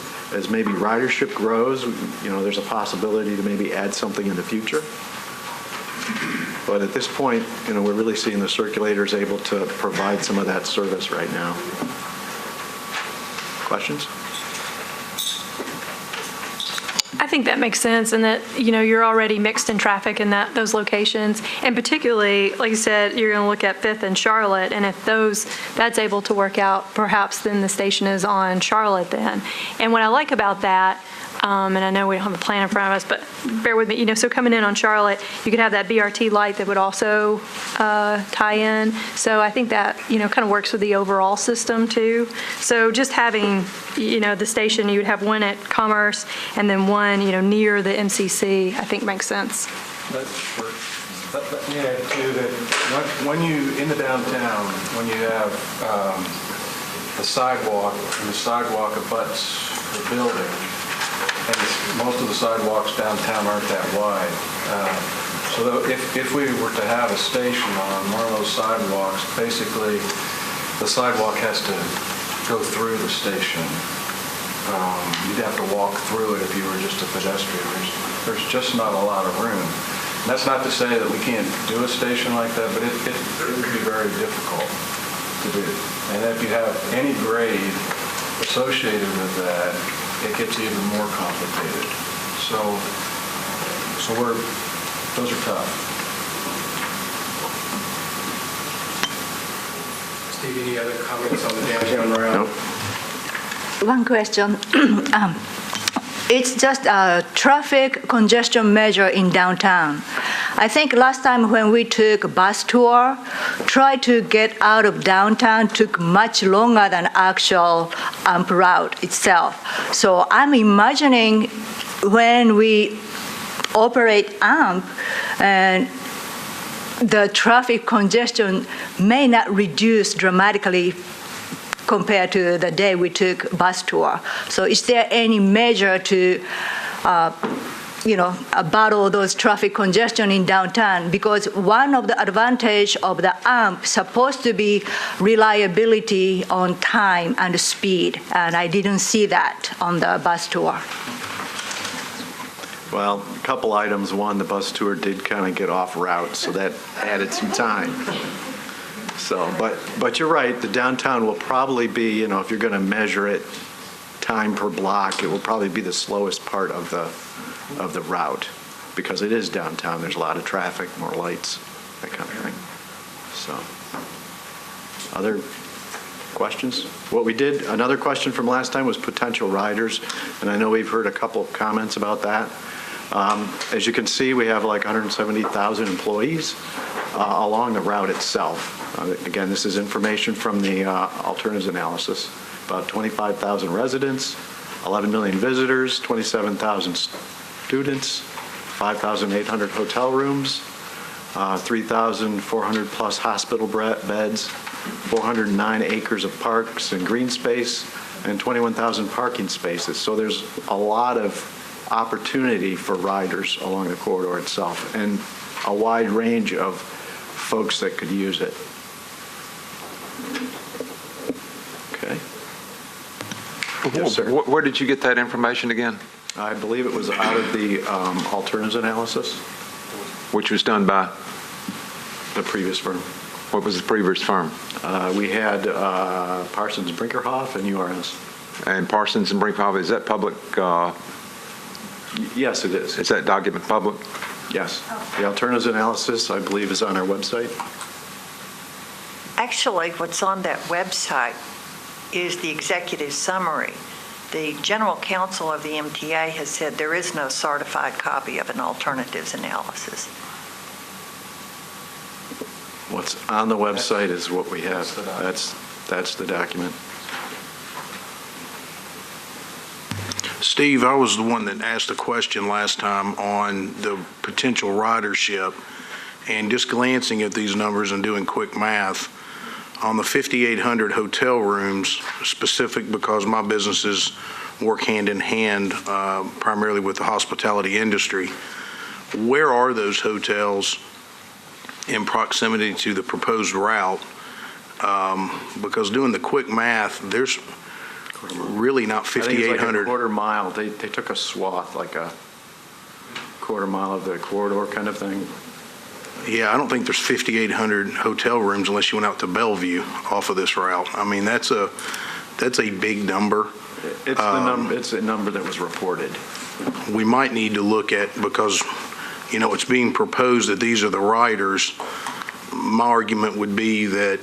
maybe ridership grows, you know, there's a possibility to maybe add something in the future. But at this point, you know, we're really seeing the circulators able to provide some of that service right now. Questions? I think that makes sense, and that, you know, you're already mixed in traffic in those locations, and particularly, like you said, you're going to look at 5th and Charlotte, and if that's able to work out, perhaps then the station is on Charlotte then. And what I like about that, and I know we don't have a plan in front of us, but bear with me, you know, so coming in on Charlotte, you could have that BRT light that would also tie in. So I think that, you know, kind of works with the overall system too. So just having, you know, the station, you would have one at Commerce and then one, you know, near the MCC, I think makes sense. Let me add too that when you, in the downtown, when you have the sidewalk, and the sidewalk abuts the building, and most of the sidewalks downtown aren't that wide. So if we were to have a station on one of those sidewalks, basically the sidewalk has to go through the station. You'd have to walk through it if you were just a pedestrian. There's just not a lot of room. And that's not to say that we can't do a station like that, but it would be very difficult to do. And if you have any grade, associated with that, it gets even more complicated. So those are tough. Steve, any other comments on the downtown route? Nope. One question. It's just a traffic congestion measure in downtown. I think last time when we took a bus tour, try to get out of downtown took much longer than actual AMP route itself. So I'm imagining when we operate AMP, and the traffic congestion may not reduce dramatically compared to the day we took bus tour. So is there any measure to, battle those traffic congestion in downtown? Because one of the advantage of the AMP supposed to be reliability on time and speed, and I didn't see that on the bus tour. Well, a couple items. One, the bus tour did kind of get off route, so that added some time. So, but you're right, the downtown will probably be, if you're going to measure it time per block, it will probably be the slowest part of the route, because it is downtown. There's a lot of traffic, more lights, that kind of thing. So, other questions? Another question from last time was potential riders, and I know we've heard a couple of comments about that. As you can see, we have like 170,000 employees along the route itself. Again, this is information from the alternatives analysis. About 25,000 residents, 11 million visitors, 27,000 students, 5,800 hotel rooms, 3,400 plus hospital beds, 409 acres of parks and green space, and 21,000 parking spaces. So there's a lot of opportunity for riders along the corridor itself, and a wide range of folks that could use it. Okay. Yes, sir. Where did you get that information again? I believe it was out of the alternatives analysis. Which was done by? The previous firm. What was the previous firm? We had Parsons Brinkerhoff and URS. And Parsons and Brinkerhoff, is that public? Yes, it is. Is that document public? Yes. The alternatives analysis, I believe, is on our website. Actually, what's on that website is the executive summary. The general counsel of the MTA has said there is no certified copy of an alternatives analysis. What's on the website is what we have. That's the document. Steve, I was the one that asked the question last time on the potential ridership, and just glancing at these numbers and doing quick math, on the 5,800 hotel rooms, specific because my businesses work hand in hand primarily with the hospitality industry, where are those hotels in proximity to the proposed route? Because doing the quick math, there's really not 5,800. I think it's like a quarter mile. They took a swath, like a quarter mile of the corridor kind of thing. Yeah, I don't think there's 5,800 hotel rooms unless you went out to Bellevue off of this route. I mean, that's a big number. It's a number that was reported. We might need to look at, because, it's being proposed that these are the riders. My argument would be that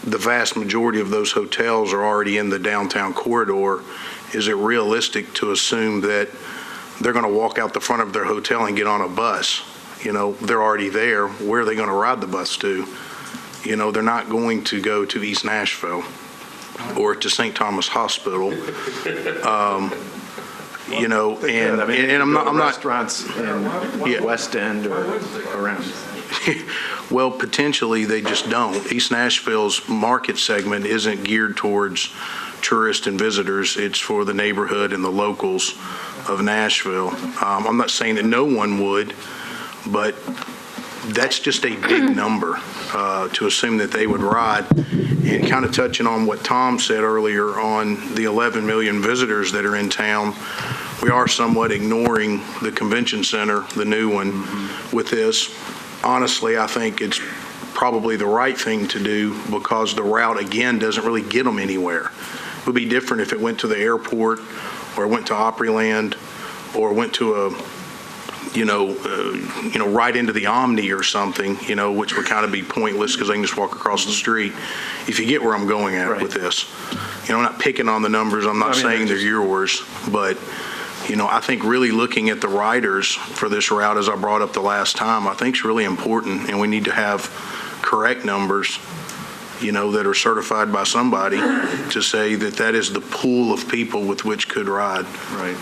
the vast majority of those hotels are already in the downtown corridor. Is it realistic to assume that they're going to walk out the front of their hotel and get on a bus? They're already there. Where are they going to ride the bus to? They're not going to go to East Nashville or to St. Thomas Hospital. And I'm not restaurants in West End or around. Well, potentially they just don't. East Nashville's market segment isn't geared towards tourists and visitors. It's for the neighborhood and the locals of Nashville. I'm not saying that no one would, but that's just a big number to assume that they would ride. And kind of touching on what Tom said earlier on the 11 million visitors that are in town, we are somewhat ignoring the convention center, the new one, with this. Honestly, I think it's probably the right thing to do because the route, again, doesn't really get them anywhere. would be different if it went to the airport or went to Opryland or went to a, right into the Omni or something, which would kind of be pointless because they can just walk across the street. If you get where I'm going at with this. I'm not picking on the numbers. I'm not saying they're yours, but, I think really looking at the riders for this route, as I brought up the last time, I think is really important, and we need to have correct numbers, that are certified by somebody to say that that is the pool of people with which could ride. Right.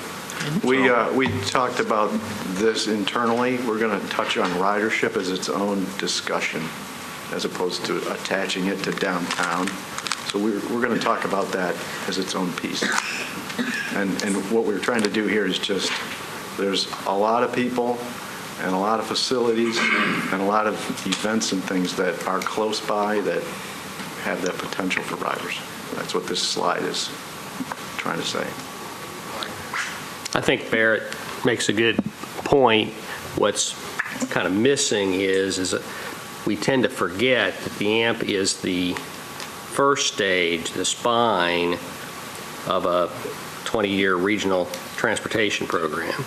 We talked about this internally. We're going to touch on ridership as its own discussion as opposed to attaching it to downtown. So we're going to talk about that as its own piece. And what we're trying to do here is just, there's a lot of people and a lot of facilities and a lot of events and things that are close by that have that potential for riders. That's what this slide is trying to say. I think Barrett makes a good point. What's kind of missing is that we tend to forget that the AMP is the first stage, the spine of a 20-year regional transportation program.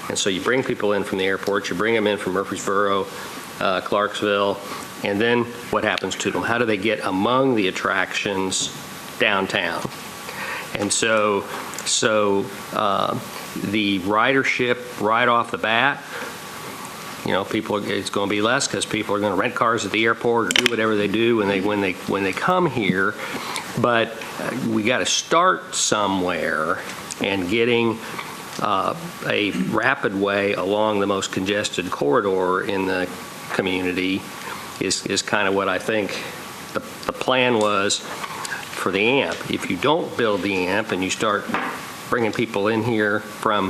And so you bring people in from the airport, you bring them in from Murfreesboro, Clarksville, and then what happens to them? How do they get among the attractions downtown? And so the ridership right off the bat, it's going to be less because people are going to rent cars at the airport or do whatever they do when they come here. But we got to start somewhere, and getting a rapid way along the most congested corridor in the community is kind of what I think the plan was for the AMP. If you don't build the AMP and you start bringing people in here from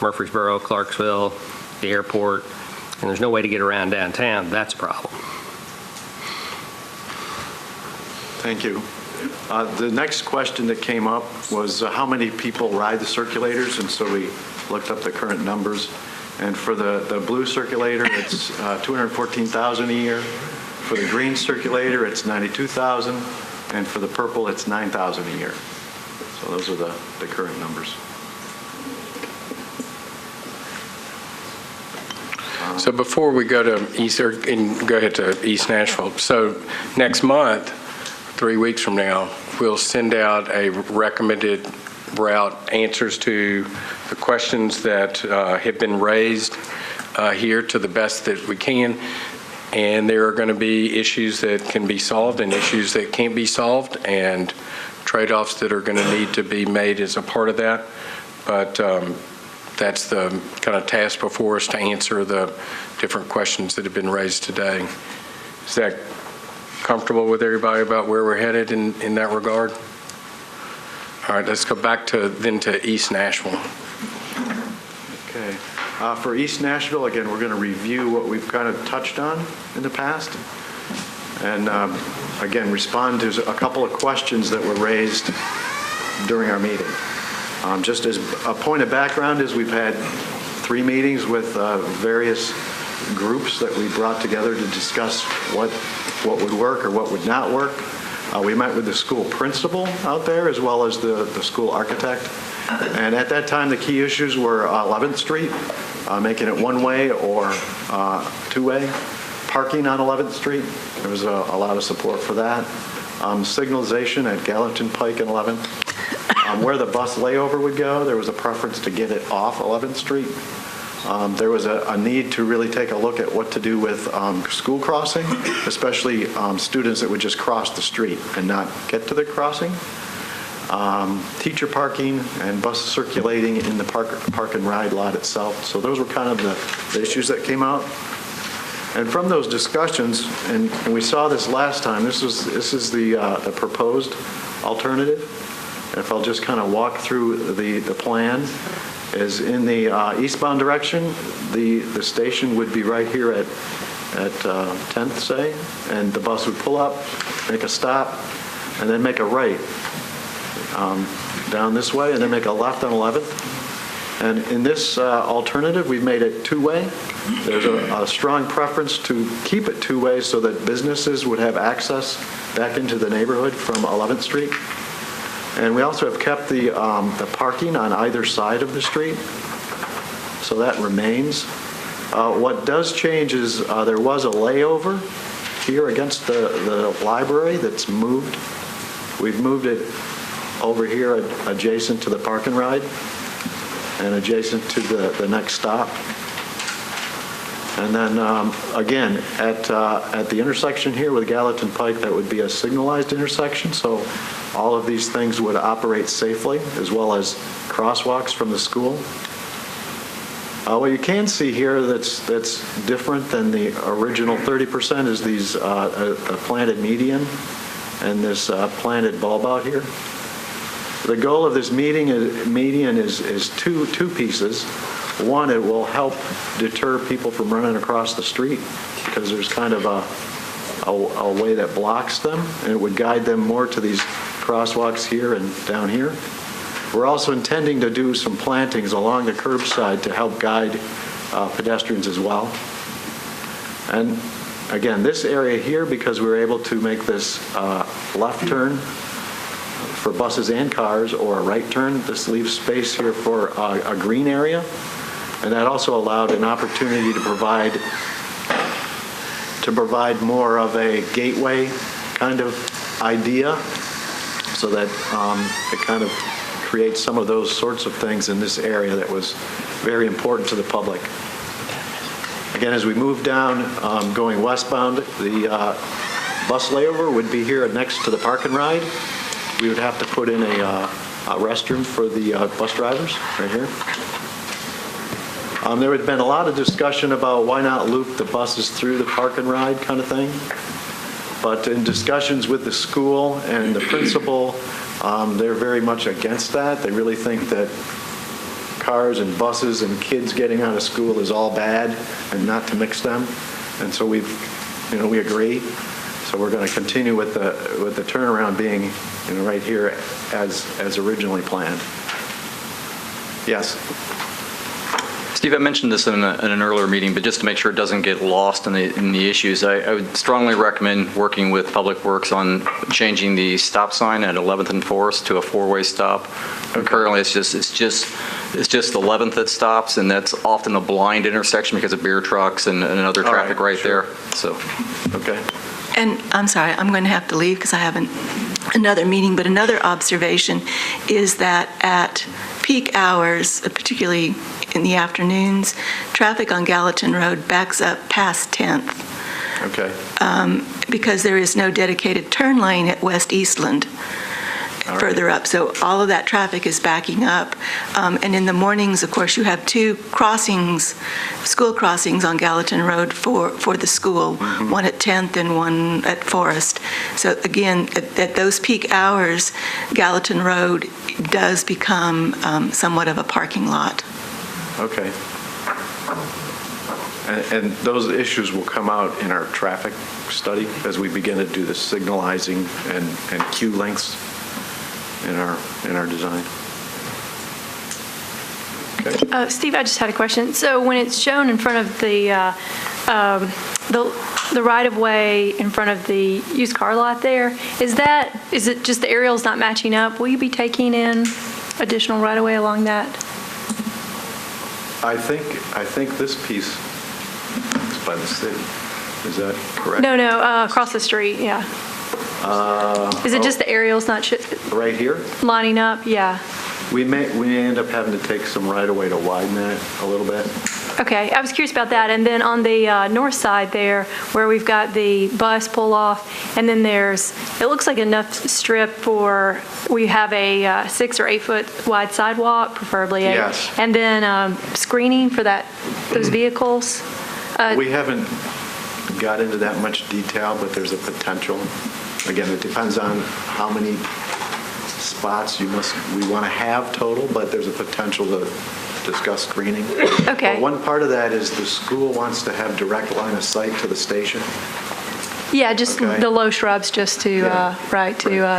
Murfreesboro, Clarksville, the airport, and there's no way to get around downtown, that's a problem. Thank you. The next question that came up was how many people ride the circulators, and so we looked up the current numbers. And for the blue circulator, it's 214,000 a year. For the green circulator, it's 92,000, and for the purple, it's 9,000 a year. So those are the current numbers. So before we go to East Nashville, so next month, 3 weeks from now, we'll send out a recommended route, answers to the questions that have been raised here to the best that we can. And there are going to be issues that can be solved and issues that can't be solved, and trade-offs that are going to need to be made as a part of that. But that's the kind of task before us, to answer the different questions that have been raised today. Is that comfortable with everybody about where we're headed in that regard? All right, let's go back to East Nashville. Okay. For East Nashville, again, we're going to review what we've kind of touched on in the past. And again, respond to a couple of questions that were raised during our meeting. Just as a point of background, is we've had 3 meetings with various groups that we brought together to discuss what would work or what would not work. We met with the school principal out there as well as the school architect. And at that time, the key issues were 11th Street, making it one-way or two-way. Parking on 11th Street, there was a lot of support for that. Signalization at Gallatin Pike and 11th. Where the bus layover would go, there was a preference to get it off 11th Street. There was a need to really take a look at what to do with school crossing, especially students that would just cross the street and not get to the crossing. Teacher parking and buses circulating in the park and ride lot itself. So those were kind of the issues that came out. And from those discussions, and we saw this last time, this is the proposed alternative. And if I'll just kind of walk through the plan, is in the eastbound direction, the station would be right here at 10th, say, and the bus would pull up, make a stop, and then make a right down this way, and then make a left on 11th. And in this alternative, we've made it two-way. There's a strong preference to keep it two-way so that businesses would have access back into the neighborhood from 11th Street. And we also have kept the parking on either side of the street, so that remains. What does change is there was a layover here against the library that's moved. We've moved it over here adjacent to the park and ride and adjacent to the next stop. And then, again, at the intersection here with Gallatin Pike, that would be a signalized intersection, so all of these things would operate safely, as well as crosswalks from the school. What you can see here that's different than the original 30% is these a planted median and this planted bulb out here. The goal of this median is two pieces. One, it will help deter people from running across the street because there's kind of a way that blocks them, and it would guide them more to these crosswalks here and down here. We're also intending to do some plantings along the curbside to help guide pedestrians as well. And again, this area here, because we were able to make this left turn for buses and cars or a right turn, this leaves space here for a green area. And that also allowed an opportunity to provide more of a gateway kind of idea so that it kind of creates some of those sorts of things in this area that was very important to the public. Again, as we move down going westbound, the bus layover would be here next to the park and ride. We would have to put in a restroom for the bus drivers right here. There had been a lot of discussion about why not loop the buses through the park and ride kind of thing. But in discussions with the school and the principal, they're very much against that. They really think that cars and buses and kids getting out of school is all bad and not to mix them. And so we agree. So we're going to continue with the turnaround being right here as originally planned. Yes. Steve, I mentioned this in an earlier meeting, but just to make sure it doesn't get lost in the issues, I would strongly recommend working with Public Works on changing the stop sign at 11th and Forest to a four-way stop. Okay. Currently, it's just 11th that stops, and that's often a blind intersection because of beer trucks and other traffic right sure. there. So, okay. And I'm sorry, I'm going to have to leave because I have another meeting, but another observation is that at peak hours, particularly in the afternoons, traffic on Gallatin Road backs up past 10th. Okay. Because there is no dedicated turn lane at West Eastland further up. So all of that traffic is backing up. And in the mornings, of course, you have two crossings, school crossings on Gallatin Road for the school, mm-hmm. one at 10th and one at Forest. So again, at those peak hours, Gallatin Road does become somewhat of a parking lot. Okay. And those issues will come out in our traffic study as we begin to do the signalizing and queue lengths in our design. Okay. Steve, I just had a question. So when it's shown in front of the right-of-way in front of the used car lot there, is it just the aerial's not matching up? Will you be taking in additional right-of-way along that? I think this piece is by the city. Is that correct? No, across the street, yeah. Is it just the aerial's not right here? Lining up? Yeah. We may end up having to take some right-of-way to widen that a little bit. Okay, I was curious about that. And then on the north side there, where we've got the bus pull-off, and then it looks like enough strip for, we have a 6 or 8 foot wide sidewalk, preferably 8. Yes. And then screening for those vehicles. We haven't got into that much detail, but there's a potential. Again, it depends on how many spots we want to have total, but there's a potential to discuss screening. Okay. But one part of that is the school wants to have direct line of sight to the station. Yeah, just okay. the low shrubs just to,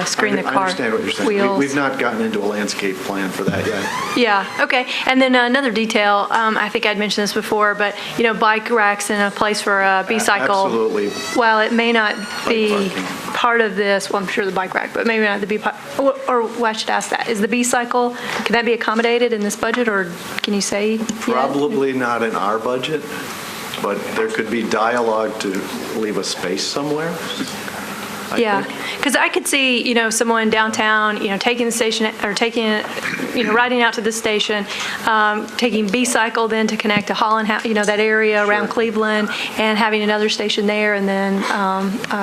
screen the car. I understand what you're saying. Wheels. We've not gotten into a landscape plan for that yet. Yeah, okay. And then another detail, I think I'd mentioned this before, but, bike racks in a place for a B-cycle. Absolutely. While it may not be part of this, well, I'm sure the bike rack, but maybe not the B, or I should ask that, is the B-cycle, can that be accommodated in this budget, or can you say yet? Probably not in our budget, but there could be dialogue to leave a space somewhere. Yeah, because I could see, someone downtown, taking the station, or taking it, riding out to the station, taking B-cycle then to connect to Holland, that area around Cleveland, and having another station there, and then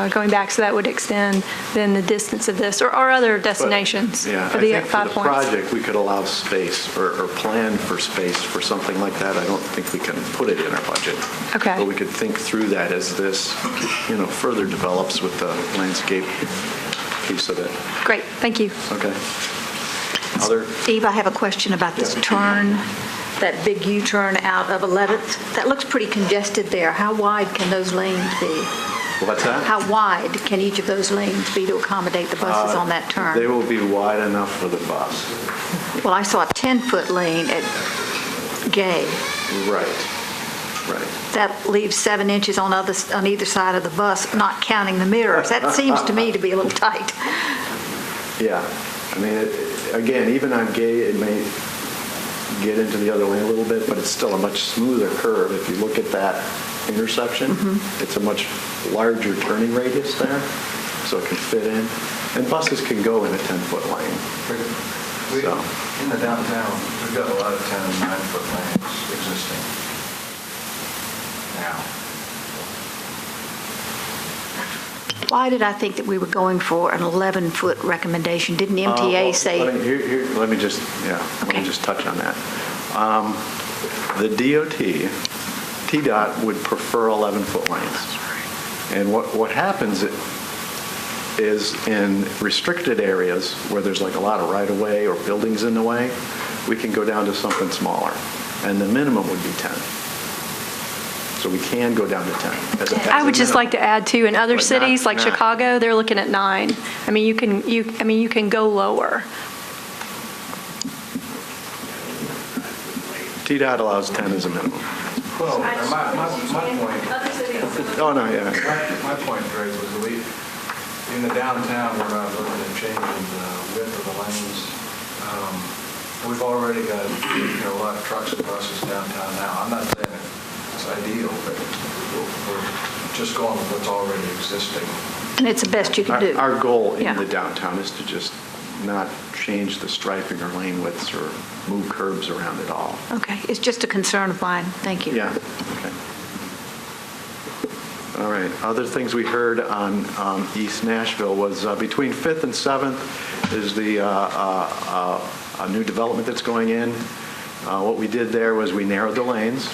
going back, so that would extend then the distance of this, or other destinations Yeah, for I the think 5 for the points. project, we could allow space or plan for space for something like that. I don't think we can put it in our budget. Okay. But we could think through that as this, further develops with the landscape piece of it. Great, thank you. Okay. Other? Eve, I have a question about this turn, that big U-turn out of 11th. That looks pretty congested there. How wide can those lanes be? What's that? How wide can each of those lanes be to accommodate the buses on that turn? They will be wide enough for the bus. Well, I saw a 10-foot lane at Gay. Right. That leaves 7 inches on either side of the bus, not counting the mirrors. That seems to me to be a little tight. Yeah. I mean, again, even on Gay, it may get into the other lane a little bit, but it's still a much smoother curve. If you look at that intersection, it's a much larger turning radius there, so it can fit in. And buses can go in a 10-foot lane. In the downtown, we've got a lot of 10 and 9-foot lanes existing now. Why did I think that we were going for an 11-foot recommendation? Didn't MTA say? Let me just touch on that. The DOT, TDOT would prefer 11-foot lanes. And what happens is in restricted areas where there's like a lot of right-of-way or buildings in the way, we can go down to something smaller. And the minimum would be 10. So we can go down to 10. I would just like to add too, in other But cities like not- Chicago, they're looking at 9. I mean, you can go lower. TDOT allows 10 as a minimum. Well, my point. Oh, no, yeah. My point, Greg, was that in the downtown, we're not looking at changing the width of the lanes. We've already got, a lot of trucks and buses downtown now. I'm not saying it's ideal, but we're just going with what's already existing. And it's the best you can do. Our goal in Yeah. the downtown is to just not change the striping or lane widths or move curbs around at all. Okay, it's just a concern of mine. Thank you. Yeah, okay. All right, other things we heard on East Nashville was between 5th and 7th is the a new development that's going in. What we did there was we narrowed the lanes.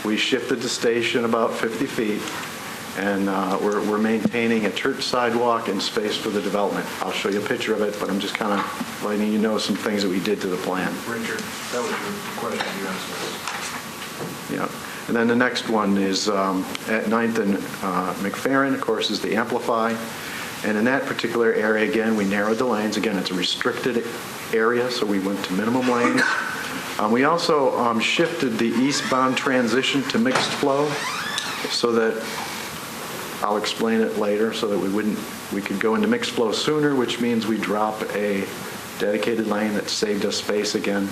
We shifted the station about 50 feet, and we're maintaining a church sidewalk and space for the development. I'll show you a picture of it, but I'm just kind of letting you know some things that we did to the plan. Richard, that was your question you asked us. Yeah. And then the next one is at 9th and McFerrin, of course, is the Amplify. And in that particular area, again, we narrowed the lanes. Again, it's a restricted area, so we went to minimum lanes. We also shifted the eastbound transition to mixed flow so that, I'll explain it later, so that we could go into mixed flow sooner, which means we drop a dedicated lane that saved us space again.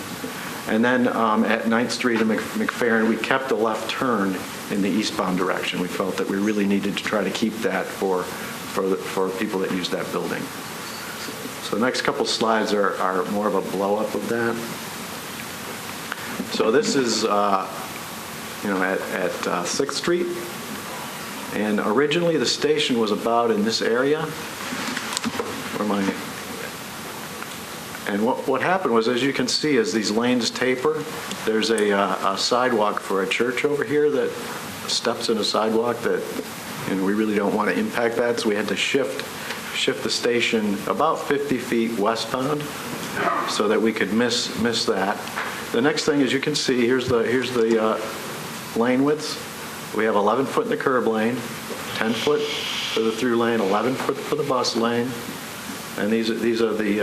And then at 9th Street and McFerrin, we kept a left turn in the eastbound direction. We felt that we really needed to try to keep that for people that use that building. So the next couple slides are more of a blow-up of that. So this is, at 6th Street. And originally, the station was about in this area. And what happened was, as you can see, as these lanes taper, there's a sidewalk for a church over here that steps in a sidewalk that, we really don't want to impact that, so we had to shift the station about 50 feet westbound so that we could miss that. The next thing, as you can see, here's the lane widths. We have 11 foot in the curb lane, 10 foot for the through lane, 11 foot for the bus lane. And these are the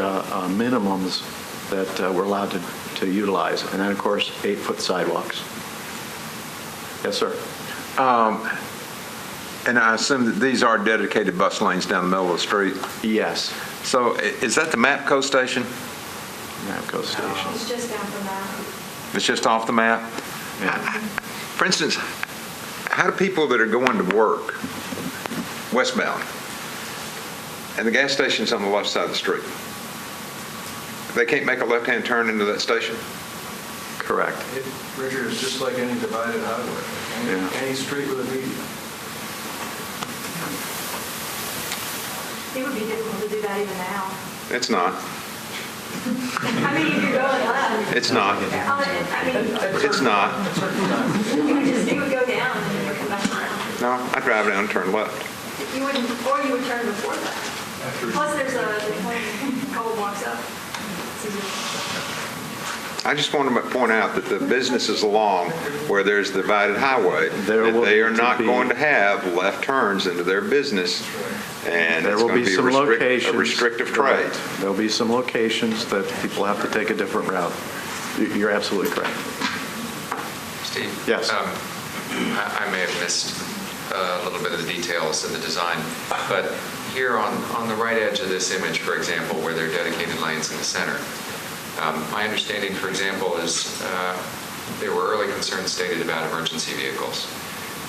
minimums that we're allowed to utilize. And then, of course, 8-foot sidewalks. Yes, sir. And I assume that these are dedicated bus lanes down the middle of the street? Yes. So is that the MAPCO station? MAPCO station. It's just down from that. It's just off the map? For instance, how do people that are going to work westbound, and the gas station's on the left side of the street, they can't make a left-hand turn into that station? Correct. Richard, it's just like any divided highway, any street with a median. It would be difficult to do that even now. It's not. I mean, if you're going left. It's not. I mean, It's not. you would go down and then you would come back around. No, I drive down and turn left. You wouldn't, or you would turn before that. Plus, there's a couple blocks up. I just want to point out that the businesses along where there's the divided highway, that they are not going to have left turns into their business, and There it's will going be to some be a locations. restrictive trade. There'll be some locations that people have to take a different route. You're absolutely correct. Steve? Yes. I may have missed a little bit of the details of the design, but here on the right edge of this image, for example, where there are dedicated lanes in the center, my understanding, for example, is there were early concerns stated about emergency vehicles.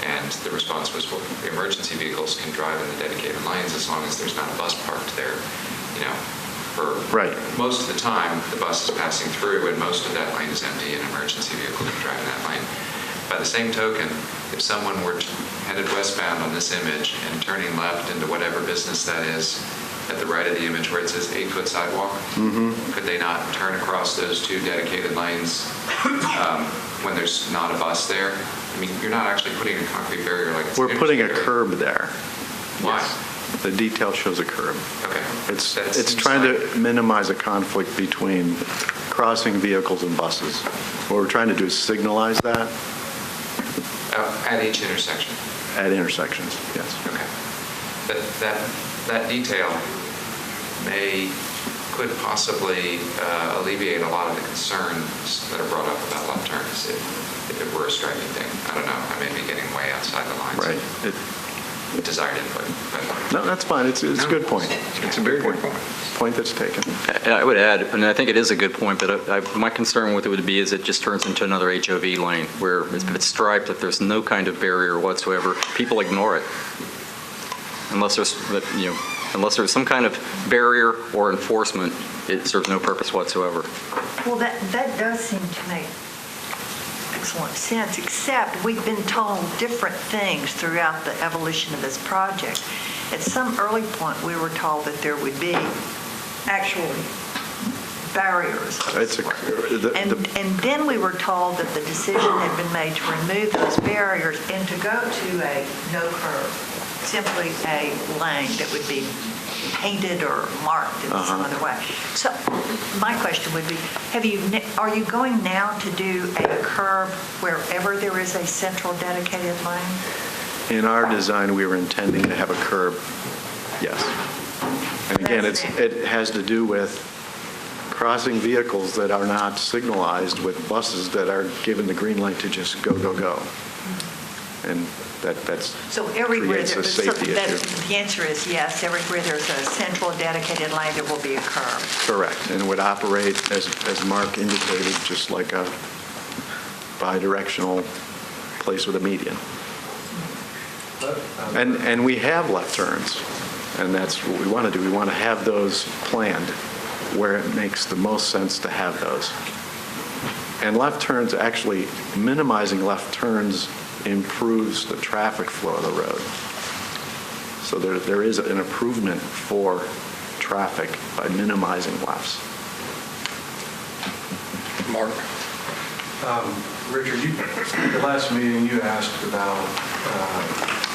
And the response was, well, the emergency vehicles can drive in the dedicated lanes as long as there's not a bus parked there. You know, for most of the time, the bus is passing through and most of that lane is empty and emergency vehicle can drive in that lane. By the same token, if someone were headed westbound on this image and turning left into whatever business that is, at the right of the image where it says 8-foot sidewalk, could they not turn across those two dedicated lanes when there's not a bus there? I mean, you're not actually putting a concrete barrier like We're putting a curb there. Why? The detail shows a curb. Okay. It's trying to minimize a conflict between crossing vehicles and buses. What we're trying to do is signalize that. At each intersection? At intersections, yes. Okay. That detail could possibly alleviate a lot of the concerns that are brought up about left turns if it were a striking thing. I don't know. I may be getting way outside the lines. Right. Desired input. No, that's fine. It's a good point. It's a very good point. Point that's taken. I would add, and I think it is a good point, but my concern with it would be is it just turns into another HOV lane where if it's striped, if there's no kind of barrier whatsoever, people ignore it. Unless there's some kind of barrier or enforcement, it serves no purpose whatsoever. Well, that does seem to make excellent sense, except we've been told different things throughout the evolution of this project. At some early point, we were told that there would be actually barriers. And then we were told that the decision had been made to remove those barriers and to go to a no curve, simply a lane that would be painted or marked in some other way. So my question would be, are you going now to do a curb wherever there is a central dedicated lane? In our design, we were intending to have a curb, yes. And again, it has to do with crossing vehicles that are not signalized with buses that are given the green light to just go, go, go. And that's so everywhere creates a safety issue. The answer is yes. Everywhere there's a central dedicated lane, there will be a curb. Correct. And it would operate, as Mark indicated, just like a bi-directional place with a median. And we have left turns, and that's what we want to do. We want to have those planned where it makes the most sense to have those. And left turns, actually minimizing left turns improves the traffic flow of the road. So there is an improvement for traffic by minimizing lefts. Mark? Richard, at the last meeting you asked about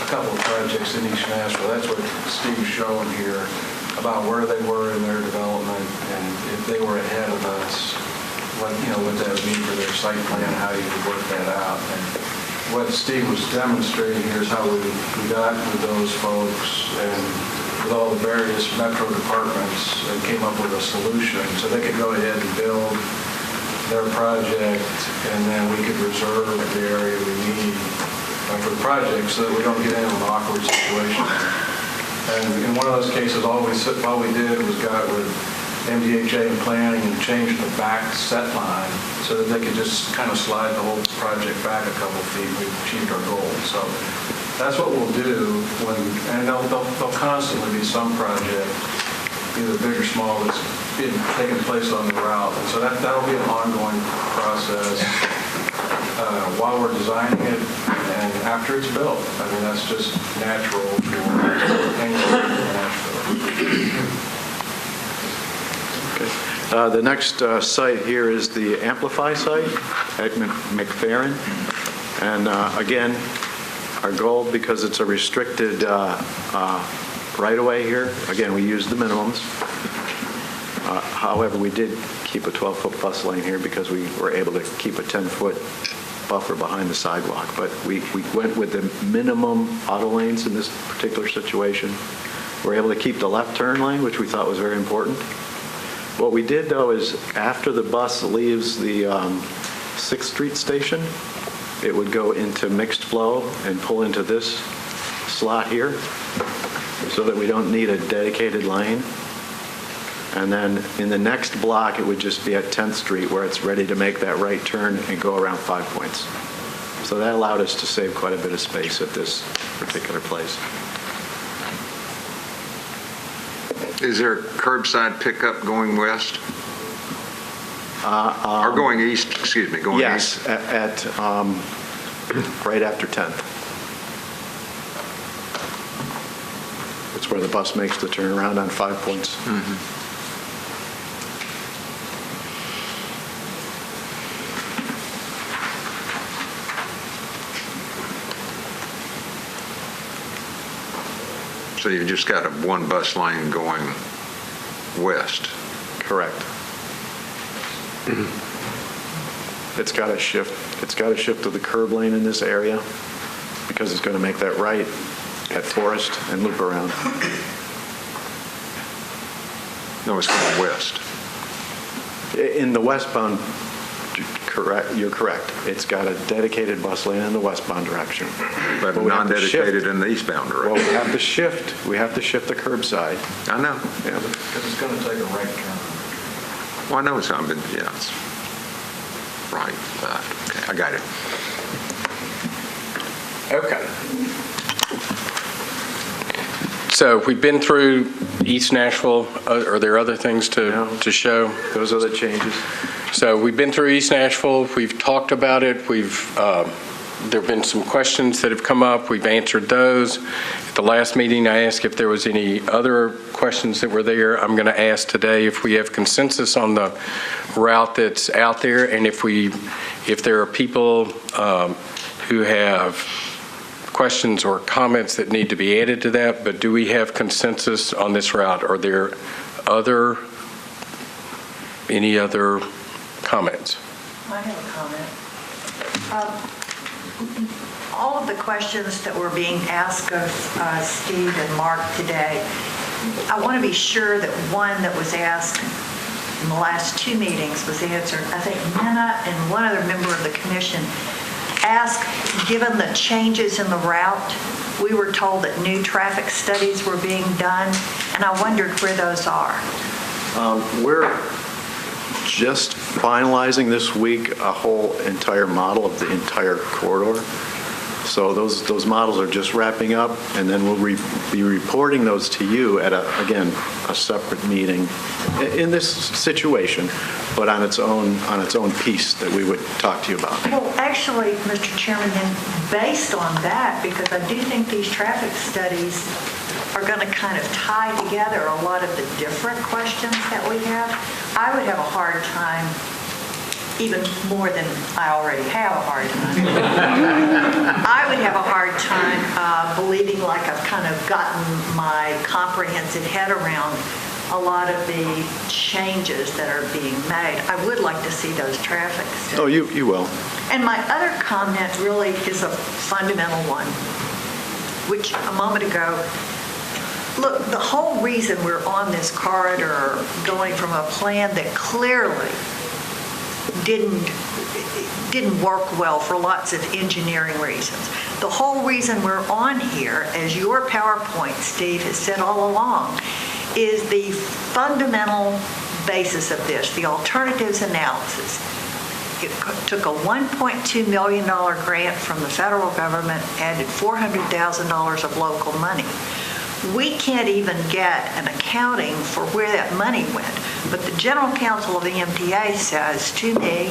a couple of projects in East Nashville. That's what Steve's showing here, about where they were in their development and if they were ahead of us, what that would mean for their site plan, how you would work that out. And what Steve was demonstrating here is how we got with those folks and with all the various metro departments and came up with a solution so they could go ahead and build their project and then we could reserve the area we need for the project so that we don't get into an awkward situation. And in one of those cases, all we did was got with MDHA and planning and changed the back set line so that they could just kind of slide the whole project back a couple feet. We achieved our goal. So that's what we'll do and there'll constantly be some project, either big or small, that's taking place on the route. And so that'll be an ongoing process while we're designing it and after it's built. I mean, that's just natural for anywhere in Nashville. The next site here is the Amplify site at McFerrin. And again, our goal, because it's a restricted right-of-way here, again, we use the minimums. However, we did keep a 12-foot bus lane here because we were able to keep a 10-foot buffer behind the sidewalk. But we went with the minimum auto lanes in this particular situation. We're able to keep the left turn lane, which we thought was very important. What we did, though, is after the bus leaves the 6th Street station, it would go into mixed flow and pull into this slot here so that we don't need a dedicated lane. And then in the next block, it would just be at 10th Street where it's ready to make that right turn and go around 5 Points. So that allowed us to save quite a bit of space at this particular place. Is there curbside pickup going west? Or going east, excuse me, going east? Yes, at right after 10th. It's where the bus makes the turnaround on 5 Points. Mm-hmm. So you've just got one bus lane going west? Correct. It's got to shift. It's got to shift to the curb lane in this area because it's going to make that right at Forest and loop around. No, it's going west. In the westbound, correct. You're correct. It's got a dedicated bus lane in the westbound direction. But non-dedicated in the eastbound direction. Well, we have to shift. We have to shift the curbside. I know. Yeah. Because it's going to take a right turn. Well, I know it's not, but yeah, it's right. Okay, I got it. Okay. So we've been through East Nashville. Are there other things to show? Those are the changes. So we've been through East Nashville. We've talked about it. There have been some questions that have come up. We've answered those. At the last meeting, I asked if there was any other questions that were there. I'm going to ask today if we have consensus on the route that's out there, and if there are people who have questions or comments that need to be added to that. But do we have consensus on this route? Are there any other comments? I have a comment. All of the questions that were being asked of Steve and Mark today, I want to be sure that one that was asked in the last 2 meetings was answered. I think Minna and one other member of the commission asked, given the changes in the route, we were told that new traffic studies were being done, and I wondered where those are. We're just finalizing this week a whole entire model of the entire corridor. So those models are just wrapping up, and then we'll be reporting those to you at a separate meeting in this situation, but on its own piece that we would talk to you about. Well, actually, Mr. Chairman, then based on that, because I do think these traffic studies are going to kind of tie together a lot of the different questions that we have, I would have a hard time, even more than I already have a hard time. I would have a hard time believing like I've kind of gotten my comprehensive head around a lot of the changes that are being made. I would like to see those traffic studies. Oh, you will. And my other comment really is a fundamental one, which a moment ago, look, the whole reason we're on this corridor going from a plan that clearly didn't work well for lots of engineering reasons. The whole reason we're on here, as your PowerPoint, Steve, has said all along, is the fundamental basis of this, the alternatives analysis. It took a $1.2 million grant from the federal government, added $400,000 of local money. We can't even get an accounting for where that money went. But the General Counsel of the MTA says to me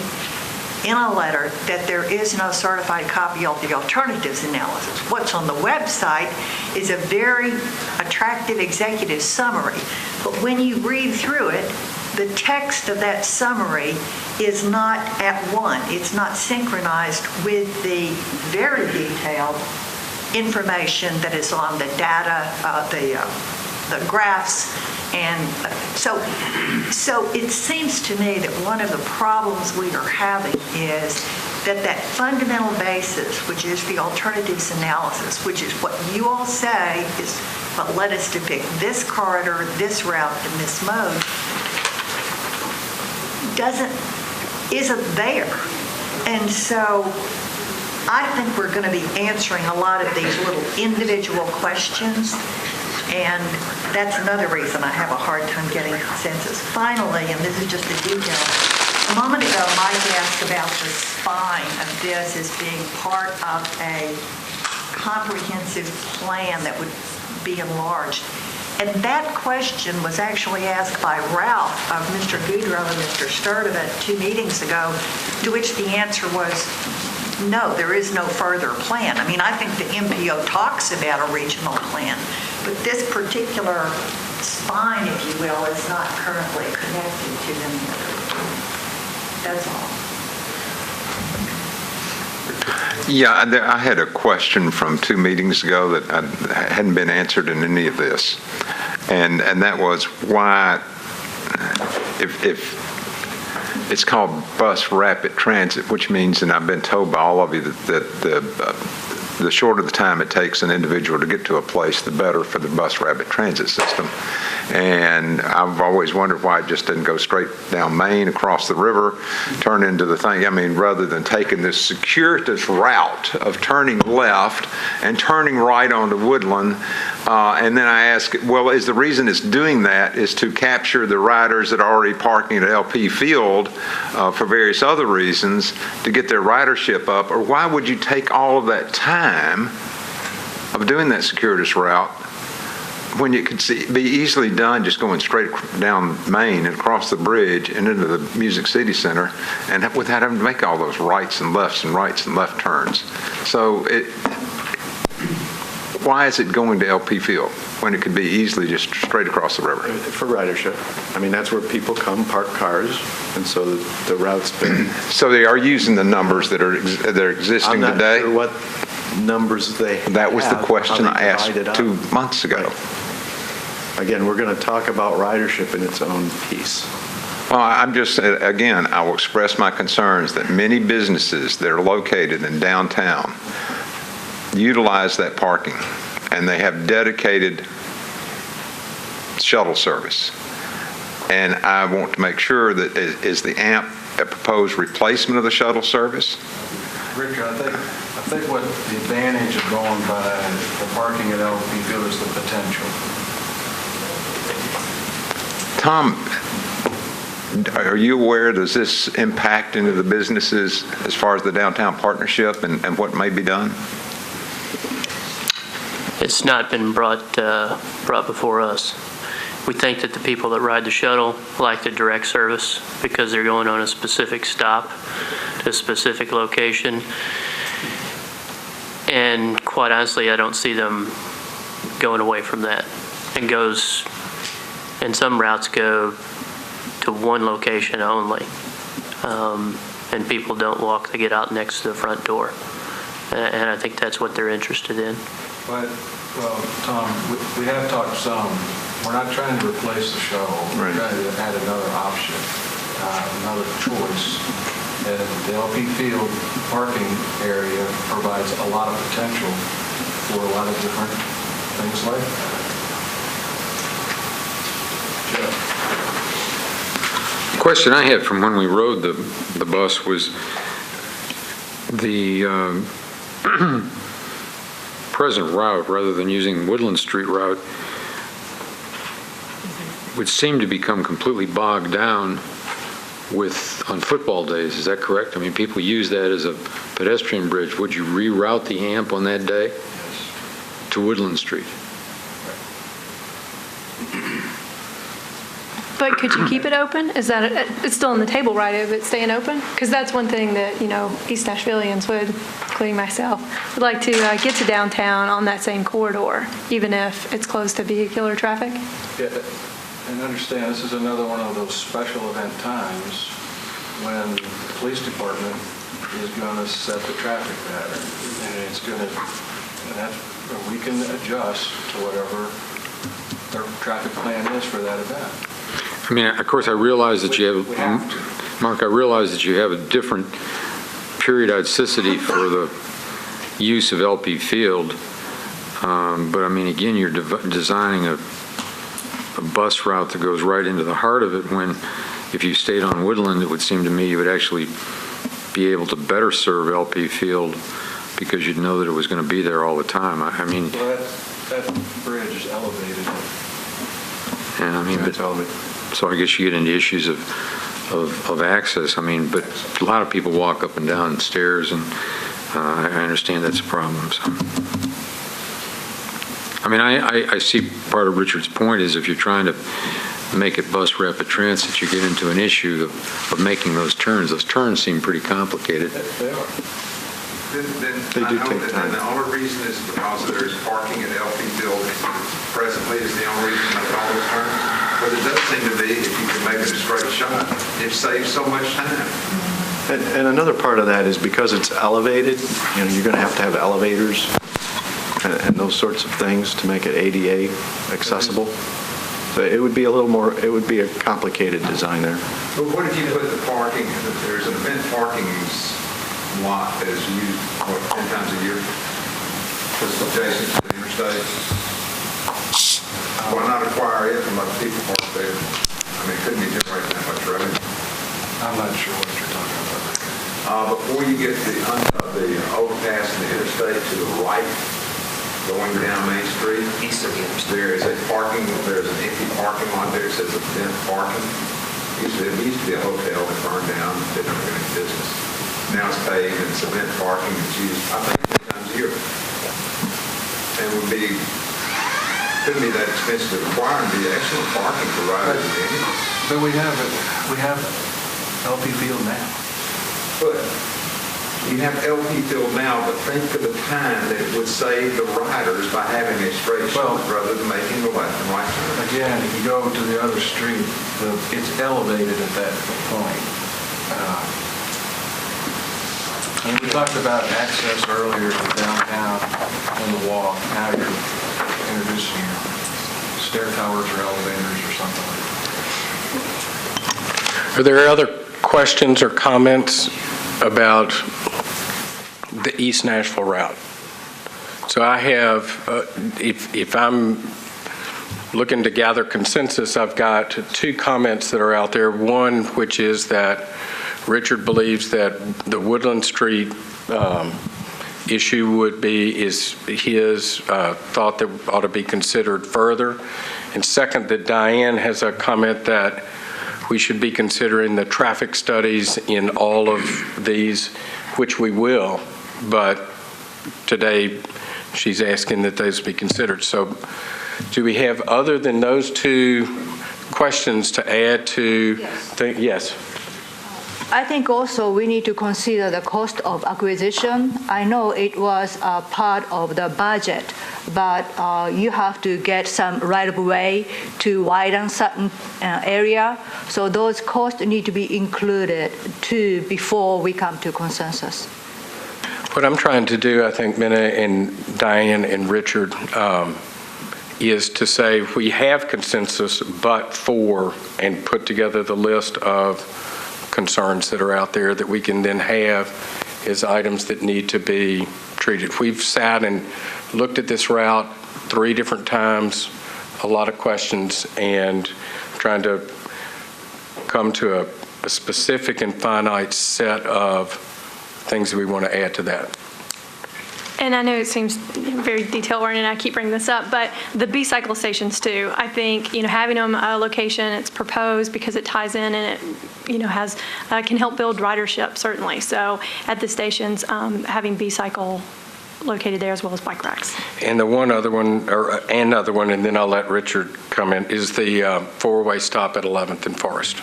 in a letter that there is no certified copy of the alternatives analysis. What's on the website is a very attractive executive summary. But when you read through it, the text of that summary is not at one. It's not synchronized with the very detailed information that is on the data, the graphs. And so it seems to me that one of the problems we are having is that fundamental basis, which is the alternatives analysis, which is what you all say is what led us to pick this corridor, this route, and this mode, isn't there. And so I think we're going to be answering a lot of these little individual questions, and that's another reason I have a hard time getting consensus. Finally, and this is just a detail, a moment ago Mike asked about the spine of this as being part of a comprehensive plan that would be enlarged. And that question was actually asked by Ralph of Mr. Goudreau and Mr. Sturdivant 2 meetings ago, to which the answer was, no, there is no further plan. I mean, I think the MPO talks about a regional plan, but this particular spine, if you will, is not currently connected to them. That's all. Yeah, I had a question from 2 meetings ago that hadn't been answered in any of this, and that was why, if it's called bus rapid transit, which means, and I've been told by all of you that the shorter the time it takes an individual to get to a place, the better for the bus rapid transit system. And I've always wondered why it just didn't go straight down Main, across the river, turn into the thing. I mean, rather than taking this circuitous route of turning left and turning right onto Woodland. And then I ask, well, is the reason it's doing that is to capture the riders that are already parking at LP Field for various other reasons to get their ridership up? Or why would you take all of that time of doing that circuitous route when it could be easily done just going straight down Main and across the bridge and into the Music City Center, and without having to make all those rights and lefts and rights and left turns? So why is it going to LP Field when it could be easily just straight across the river? For ridership. I mean, that's where people come, park cars, and so the route's been... So they are using the numbers that are existing today? I'm not sure what numbers they have. That was the question I asked 2 months ago. Right. Again, we're going to talk about ridership in its own piece. Well, I'm just, again, I will express my concerns that many businesses that are located in downtown utilize that parking, and they have dedicated shuttle service. And I want to make sure that is the AMP a proposed replacement of the shuttle service? Richard, I think what the advantage of going by the parking at LP Field is the potential. Tom, are you aware, does this impact into the businesses as far as the downtown partnership and what may be done? It's not been brought before us. We think that the people that ride the shuttle like the direct service because they're going on a specific stop to a specific location. And quite honestly, I don't see them going away from that. And some routes go to one location only. And people don't walk, they get out next to the front door. And I think that's what they're interested in. But, well, Tom, we have talked some. We're not trying to replace the shuttle. We're trying to add another option, another choice. And the LP Field parking area provides a lot of potential for a lot of different things like that. Jeff. Question I had from when we rode the bus was the present route, rather than using Woodland Street route, would seem to become completely bogged down on football days. Is that correct? I mean, people use that as a pedestrian bridge. Would you reroute the AMP on that day to Woodland Street? But could you keep it open? Is that, it's still on the table, right, of it staying open? Because that's one thing that, East Nashvillians would, including myself, would like to get to downtown on that same corridor, even if it's closed to vehicular traffic. Yeah, and understand, this is another one of those special event times when the police department is going to set the traffic pattern. And it's going to, we can adjust to whatever their traffic plan is for that event. I mean, of course, I realize that you have, Mark, I realize that you have a different periodicity for the use of LP Field. But I mean, again, you're designing a bus route that goes right into the heart of it, when if you stayed on Woodland, it would seem to me you would actually be able to better serve LP Field because you'd know that it was going to be there all the time. I mean, well, that bridge is elevated. And I mean, so I guess you get into issues of access. I mean, but a lot of people walk up and down stairs, and I understand that's a problem. So, I mean, I see part of Richard's point is if you're trying to make it bus rapid transit, you get into an issue of making those turns. Those turns seem pretty complicated. They are. They do take time. And the only reason is because there's parking at LP Field presently is the only reason to make all those turns. But it does seem to be, if you can make it a straight shot, it saves so much time. And another part of that is because it's elevated, you're going to have elevators and those sorts of things to make it ADA accessible. So it would be a little more, it would be a complicated design there. But what if you put the parking, there's an event parking lot that is used, 10 times a year? Just adjacent to the interstate? Why not acquire it and let people park there? I mean, it couldn't be generating that much revenue. I'm not sure what you're talking about. Before you get the overpass and the interstate to the right, going down Main Street, east of the interstate, there's an empty parking lot there. It says event parking. It used to be a hotel that burned down, didn't have any business. Now it's paved and it's event parking. It's used, I think, 10 times a year. And couldn't be that expensive to acquire and be excellent parking for riders and anything. But we have LP Field now. But you have LP Field now, but think of the time that it would save the riders by having a straight shot rather than making the left and right turn. Again, if you go to the other street, it's elevated at that point. And we talked about access earlier to downtown on the walk. Now you're introducing stair towers or elevators or something like that. Are there other questions or comments about the East Nashville route? So I have, if I'm looking to gather consensus, I've got 2 comments that are out there. One, which is that Richard believes that the Woodland Street issue is his thought that ought to be considered further. And second, that Diane has a comment that we should be considering the traffic studies in all of these, which we will, but today she's asking that those be considered. So do we have, other than those 2 questions, to add to? Yes. I think also we need to consider the cost of acquisition. I know it was a part of the budget, but you have to get some right-of-way to widen certain area. So those costs need to be included too before we come to consensus. What I'm trying to do, I think, Minna and Diane and Richard, is to say we have consensus but for, and put together the list of concerns that are out there that we can then have as items that need to be treated. We've sat and looked at this route 3 different times, a lot of questions, and trying to come to a specific and finite set of things that we want to add to that. And I know it seems very detail-oriented, I keep bringing this up, but the B-cycle stations too, I think, having them a location, it's proposed because it ties in and it, has, can help build ridership, certainly. So at the stations, having B-cycle located there as well as bike racks. And the one other one, or another one, and then I'll let Richard come in, is the four-way stop at 11th and Forest.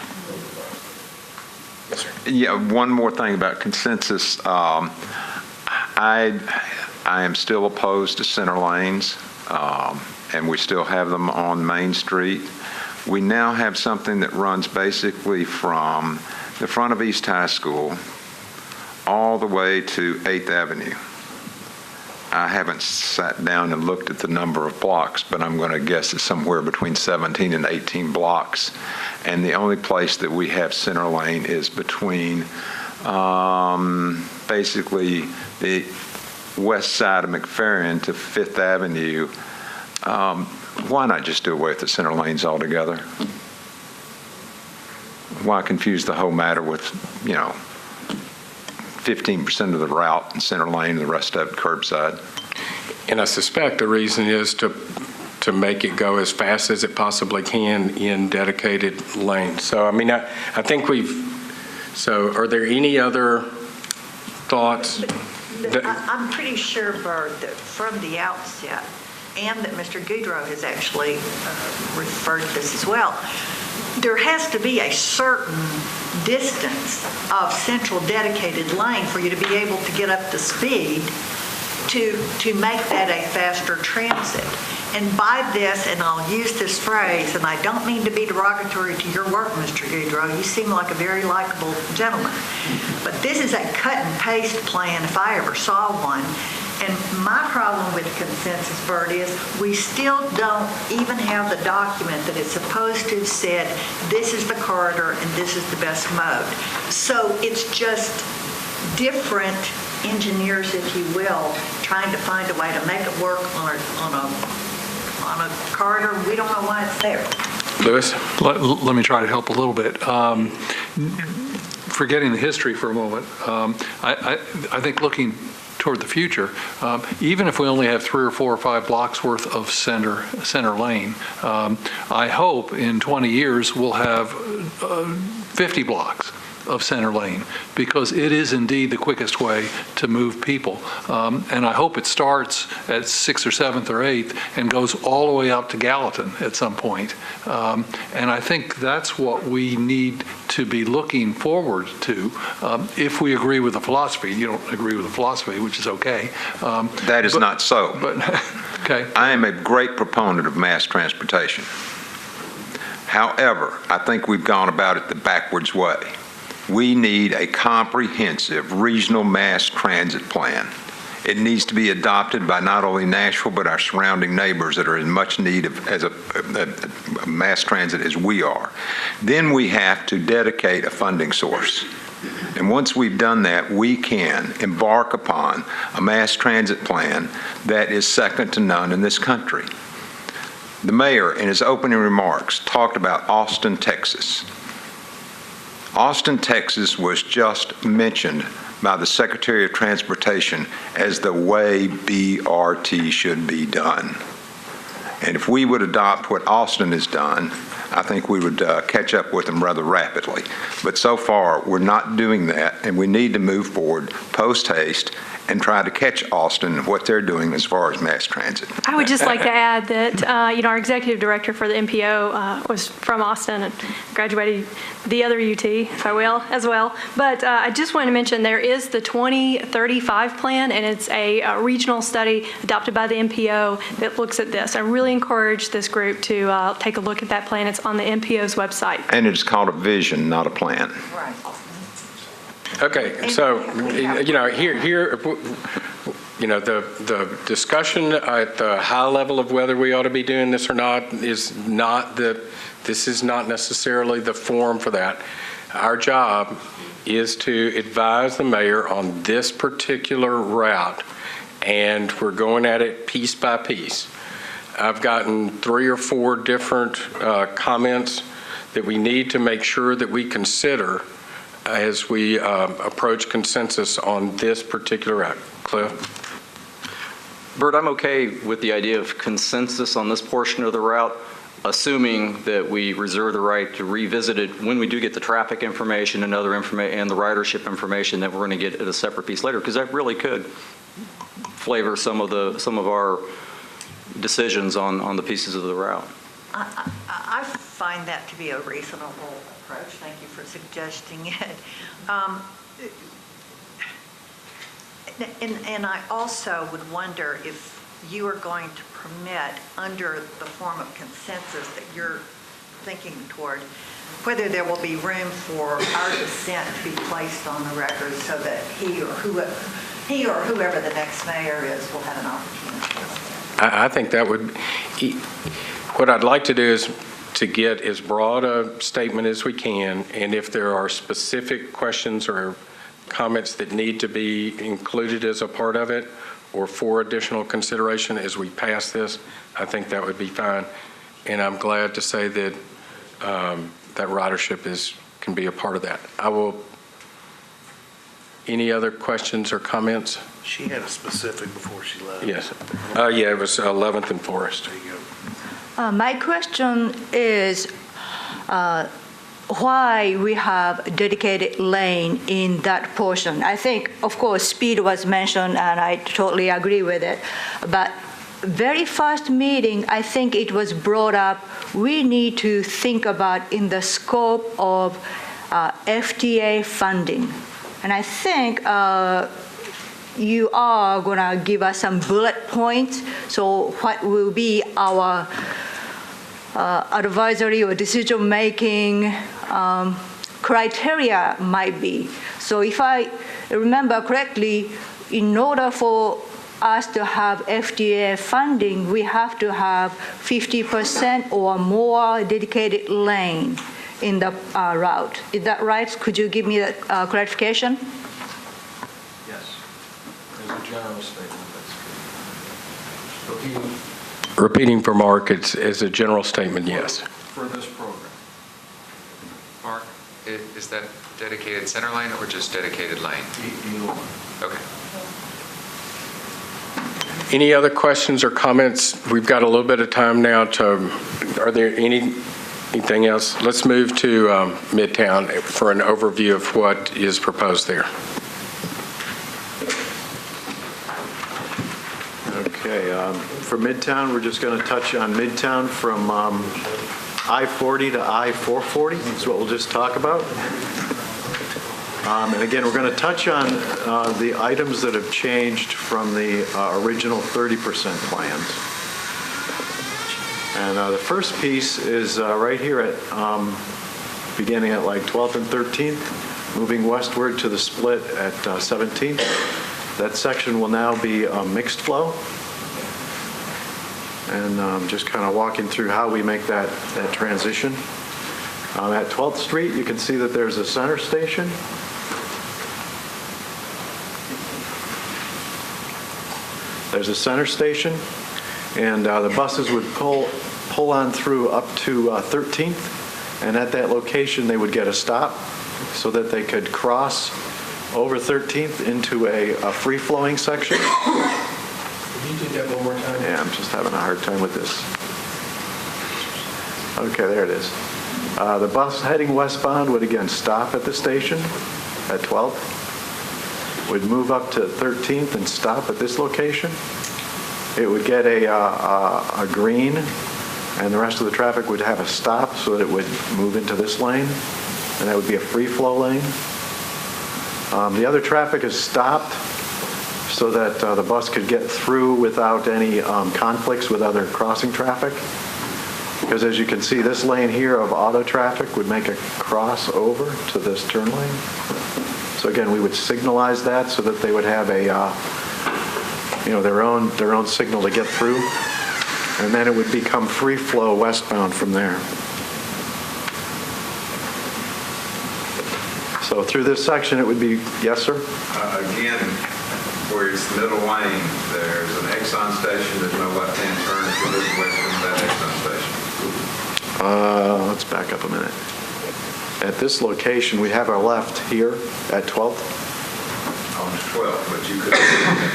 Yes, sir. Yeah, one more thing about consensus. I am still opposed to center lanes, and we still have them on Main Street. We now have something that runs basically from the front of East High School all the way to 8th Avenue. I haven't sat down and looked at the number of blocks, but I'm going to guess it's somewhere between 17 and 18 blocks. And the only place that we have center lane is between basically the west side of McFerrin to 5th Avenue. Why not just do away with the center lanes altogether? Why confuse the whole matter with, 15% of the route in center lane and the rest of it curbside? And I suspect the reason is to make it go as fast as it possibly can in dedicated lanes. So, I think so are there any other thoughts? I'm pretty sure, Bert, that from the outset, and that Mr. Goudreau has actually referred to this as well, there has to be a certain distance of central dedicated lane for you to be able to get up to speed to make that a faster transit. And by this, and I'll use this phrase, and I don't mean to be derogatory to your work, Mr. Goudreau, you seem like a very likable gentleman, but this is a cut and paste plan if I ever saw one. And my problem with consensus, Bert, is we still don't even have the document that it's supposed to have said, this is the corridor and this is the best mode. So it's just different engineers, if you will, trying to find a way to make it work on a corridor. We don't know why it's there. Lewis? Let me try to help a little bit. Forgetting the history for a moment, I think looking toward the future, even if we only have 3 or 4 or 5 blocks worth of center lane, I hope in 20 years we'll have 50 blocks of center lane, because it is indeed the quickest way to move people. And I hope it starts at 6th or 7th or 8th and goes all the way out to Gallatin at some point. And I think that's what we need to be looking forward to, if we agree with the philosophy. You don't agree with the philosophy, which is okay. That is not so. But okay. I am a great proponent of mass transportation. However, I think we've gone about it the backwards way. We need a comprehensive regional mass transit plan. It needs to be adopted by not only Nashville, but our surrounding neighbors that are in much need of a mass transit as we are. Then we have to dedicate a funding source. And once we've done that, we can embark upon a mass transit plan that is second to none in this country. The mayor, in his opening remarks, talked about Austin, Texas. Austin, Texas was just mentioned by the Secretary of Transportation as the way BRT should be done. And if we would adopt what Austin has done, I think we would catch up with them rather rapidly. But so far, we're not doing that, and we need to move forward post-haste and try to catch Austin what they're doing as far as mass transit. I would just like to add that, our executive director for the MPO was from Austin and graduated the other UT, if I will, as well. But I just wanted to mention there is the 2035 plan, and it's a regional study adopted by the MPO that looks at this. I really encourage this group to take a look at that plan. It's on the MPO's website. And it's called a vision, not a plan. Right. Okay, so, here, the discussion at the high level of whether we ought to be doing this or not is not this is not necessarily the forum for that. Our job is to advise the mayor on this particular route, and we're going at it piece by piece. I've gotten 3 or 4 different comments that we need to make sure that we consider as we approach consensus on this particular route? Cliff? Bert, I'm okay with the idea of consensus on this portion of the route, assuming that we reserve the right to revisit it when we do get the traffic information and other information and the ridership information that we're going to get at a separate piece later, because that really could flavor some of our decisions on the pieces of the route. I find that to be a reasonable approach. Thank you for suggesting it. And I also would wonder if you are going to permit, under the form of consensus that you're thinking toward, whether there will be room for our dissent to be placed on the record so that he or whoever the next mayor is will have an opportunity. I think that would, what I'd like to do is to get as broad a statement as we can, and if there are specific questions or comments that need to be included as a part of it or for additional consideration as we pass this, I think that would be fine. And I'm glad to say that that ridership can be a part of that. Any other questions or comments? She had a specific before she left. Yes. Yeah, it was 11th and Forest. There you go. My question is why we have a dedicated lane in that portion. I think, of course, speed was mentioned, and I totally agree with it. But very first meeting, I think it was brought up, we need to think about in the scope of FTA funding. And I think you are going to give us some bullet points. So what will be our advisory or decision-making criteria might be. So if I remember correctly, in order for us to have FDA funding, we have to have 50% or more dedicated lane in the route. Is that right? Could you give me that clarification? Yes. As a general statement, that's good. Repeating for Mark, it's as a general statement, yes. For this program. Mark, is that dedicated center lane or just dedicated lane? Either one. Okay. Any other questions or comments? We've got a little bit of time now are there anything else? Let's move to Midtown for an overview of what is proposed there. Okay, for Midtown, we're just going to touch on Midtown from I-40 to I-440. That's what we'll just talk about. And again, we're going to touch on the items that have changed from the original 30% plans. And the first piece is right here at beginning at like 12th and 13th, moving westward to the split at 17th. That section will now be mixed flow. And just kind of walking through how we make that transition. At 12th Street, you can see that there's a center station. There's a center station, and the buses would pull on through up to 13th, and at that location they would get a stop so that they could cross over 13th into a free-flowing section. Can you do that one more time? Yeah, I'm just having a hard time with this. Okay, there it is. The bus heading westbound would again stop at the station at 12th. Would move up to 13th and stop at this location. It would get a green, and the rest of the traffic would have a stop so that it would move into this lane, and that would be a free flow lane. The other traffic is stopped so that the bus could get through without any conflicts with other crossing traffic. Because as you can see, this lane here of auto traffic would make a cross over to this turn lane. So again, we would signalize that so that they would have a, their own signal to get through, and then it would become free flow westbound from there. So through this section, it would be, yes, sir? Again, where it's the middle lane, there's an Exxon station. There's no left-hand turn if you look away from that Exxon station. Let's back up a minute. At this location, we have our left here at 12th. On 12th, but you could,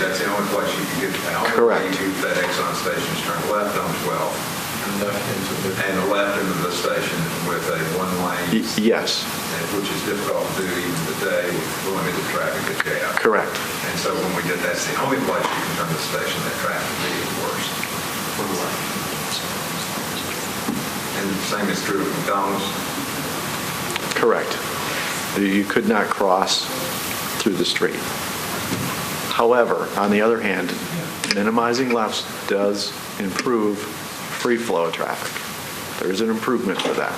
that's the only place you could get, the only Correct. way you get that Exxon station is turn left on 12th. And left into the station with a one-lane. Yes. Which is difficult to do even today with limited traffic at JF. Correct. And so when we did, that's the only place you can turn the station that traffic would be worse. And the same is true of McDonald's. Correct. You could not cross through the street. However, on the other hand, minimizing lefts does improve free flow of traffic. There is an improvement for that.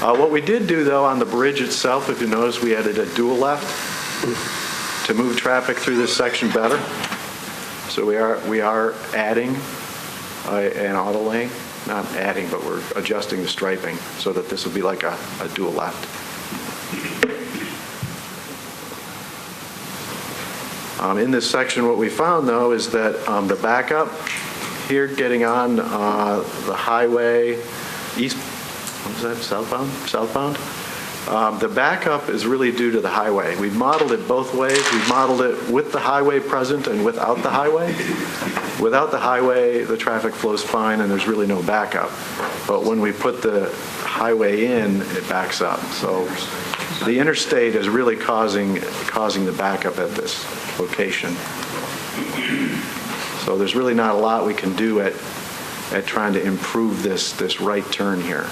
What we did do, though, on the bridge itself, if you notice, we added a dual left to move traffic through this section better. So we are adding an auto lane. Not adding, but we're adjusting the striping so that this will be like a dual left. In this section, what we found, though, is that the backup here getting on the highway east, what was that, southbound? The backup is really due to the highway. We've modeled it both ways. We've modeled it with the highway present and without the highway. Without the highway, the traffic flows fine and there's really no backup. But when we put the highway in, it backs up. So the interstate is really causing the backup at this location. So there's really not a lot we can do at trying to improve this right turn here.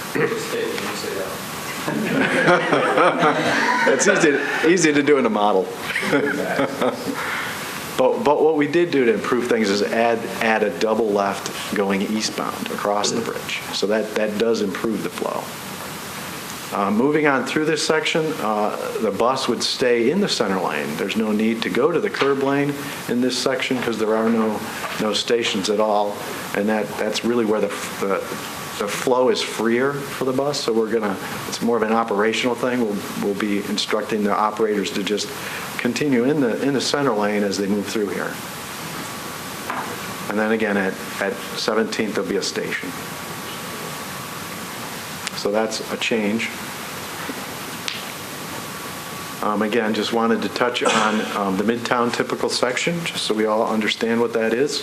It's easy to do in a model. But what we did do to improve things is add a double left going eastbound across the bridge. So that does improve the flow. Moving on through this section, the bus would stay in the center lane. There's no need to go to the curb lane in this section because there are no stations at all. And that's really where the flow is freer for the bus. So it's more of an operational thing. We'll be instructing the operators to just continue in the center lane as they move through here. And then again, at 17th, there'll be a station. So that's a change. Again, just wanted to touch on the Midtown typical section, just so we all understand what that is.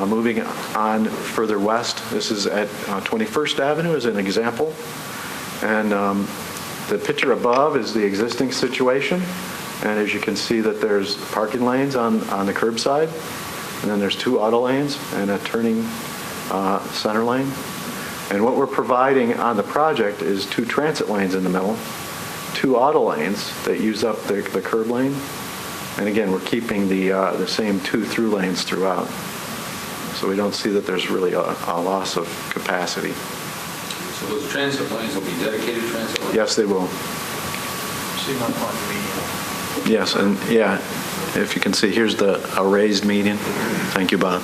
Moving on further west, this is at 21st Avenue as an example. And the picture above is the existing situation. And as you can see that there's parking lanes on the curbside. And then there's 2 auto lanes and a turning center lane. And what we're providing on the project is 2 transit lanes in the middle, 2 auto lanes that use up the curb lane. And again, we're keeping the same 2 through lanes throughout. So we don't see that there's really a loss of capacity. So those transit lanes will be dedicated transit lanes? Yes, they will. See my point, Yes, and yeah, if you can see, here's a raised median. Thank you, Bob.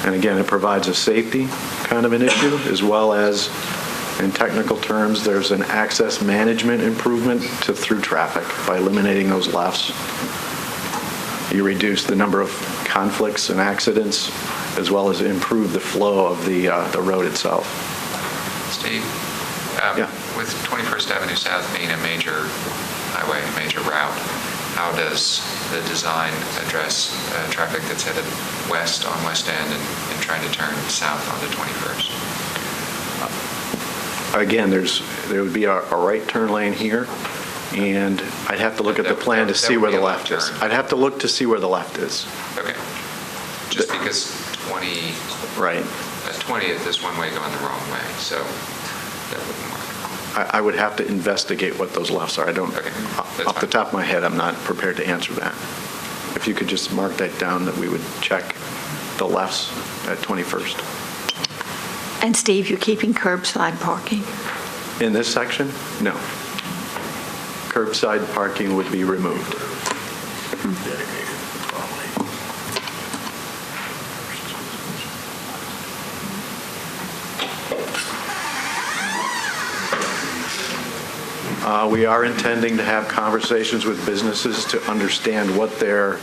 And again, it provides a safety kind of an issue, as well as, in technical terms, there's an access management improvement to through traffic by eliminating those lefts. You reduce the number of conflicts and accidents, as well as improve the flow of the road itself. Steve, Yeah. with 21st Avenue South being a major highway, a major route, how does the design address traffic that's headed west on West End and trying to turn south onto 21st? Again, there would be a right turn lane here, and I'd have to look at the plan to see where the left is. I'd have to look to see where the left is. Okay. Just because 20... Right. At 20th is one way going the wrong way, so that wouldn't work. I would have to investigate what those lefts are. I don't, off the top of my head, I'm not prepared to answer that. If you could just mark that down, that we would check the lefts at 21st. And Steve, you're keeping curbside parking? In this section? No. Curbside parking would be removed. We are intending to have conversations with businesses to understand what their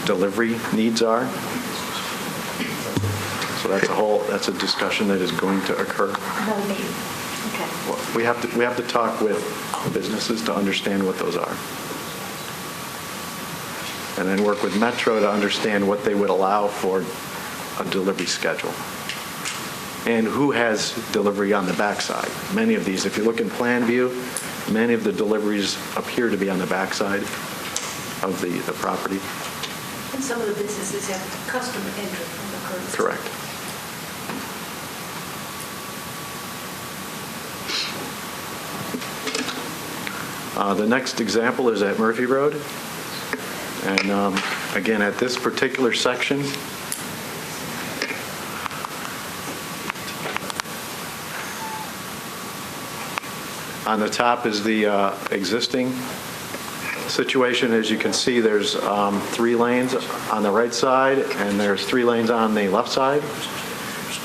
delivery needs are. So that's a discussion that is going to occur. Another meeting. Okay. We have to talk with businesses to understand what those are. And then work with Metro to understand what they would allow for a delivery schedule. And who has delivery on the backside. Many of these, if you look in plan view, many of the deliveries appear to be on the backside of the property. And some of the businesses have custom entry from the curb. Correct. The next example is at Murphy Road. And again, at this particular section, on the top is the existing situation. As you can see, there's 3 lanes on the right side, and there's 3 lanes on the left side.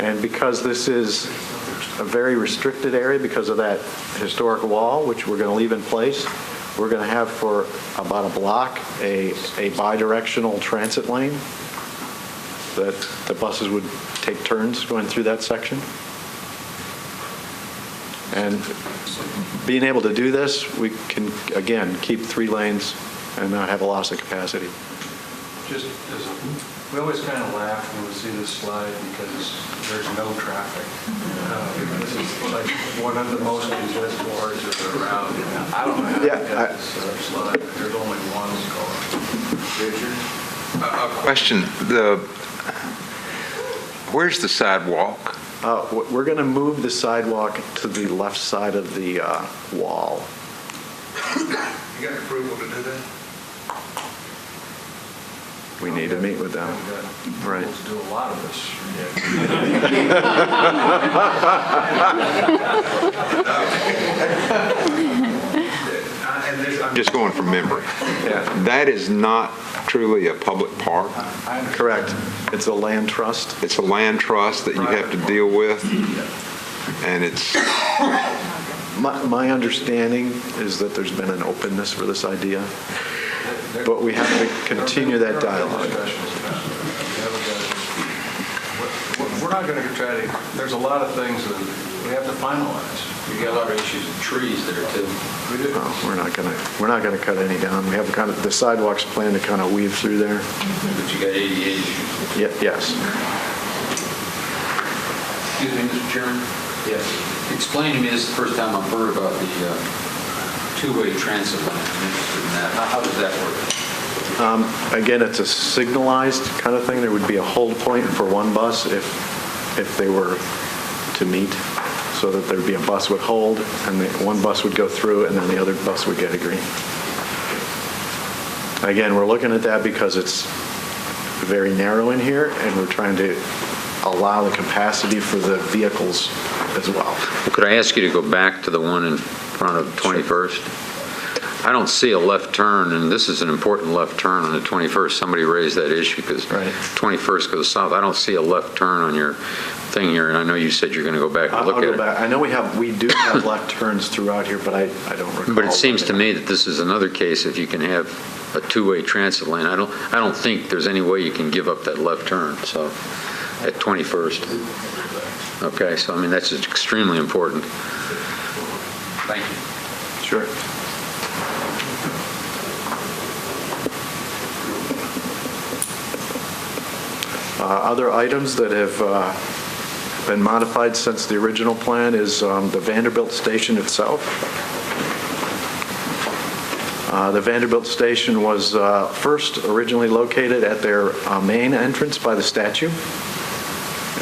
And because this is a very restricted area because of that historic wall, which we're going to leave in place, we're going to have for about a block a bi-directional transit lane that the buses would take turns going through that section. And being able to do this, we can, again, keep 3 lanes and not have a loss of capacity. We always kind of laugh when we see this slide because there's no traffic. This is like one of the most congested parts of the route. I don't know how to get this slide, but there's only one car. Richard? A question, where's the sidewalk? We're going to move the sidewalk to the left side of the wall. You got approval to do that? We need to meet with them. Right. Let's do a lot of this. I'm just going from memory. Yeah. That is not truly a public park. Correct. It's a land trust. It's a land trust that you have to deal with, and it's... My understanding is that there's been an openness for this idea, but we have to continue that dialogue. We're not going to try to, there's a lot of things that we have to finalize. You got a lot of issues with trees that are too. We do. We're not going to cut any down. We have kind of the sidewalks planned to kind of weave through there. But you got 88 issues. Yes. Excuse me, Mr. Chairman? Yes. Explain to me, this is the first time I've heard about the two-way transit lane. I'm interested in that. How does that work? Again, it's a signalized kind of thing. There would be a hold point for one bus if they were to meet, so that there'd be a bus would hold, and one bus would go through, and then the other bus would get a green. Again, we're looking at that because it's very narrow in here, and we're trying to allow the capacity for the vehicles as well. Could I ask you to go back to the one in front of 21st? Sure. I don't see a left turn, and this is an important left turn on the 21st. Somebody raised that issue because 21st goes south. I don't see a left turn on your thing here, and I know you said you're going to go back and look at it. I know we do have left turns throughout here, but I don't recall. But it seems to me that this is another case if you can have a two-way transit lane. I don't think there's any way you can give up that left turn. So at 21st. Okay, so I mean that's extremely important. Thank you. Sure. Other items that have been modified since the original plan is the Vanderbilt station itself. The Vanderbilt station was first originally located at their main entrance by the statue.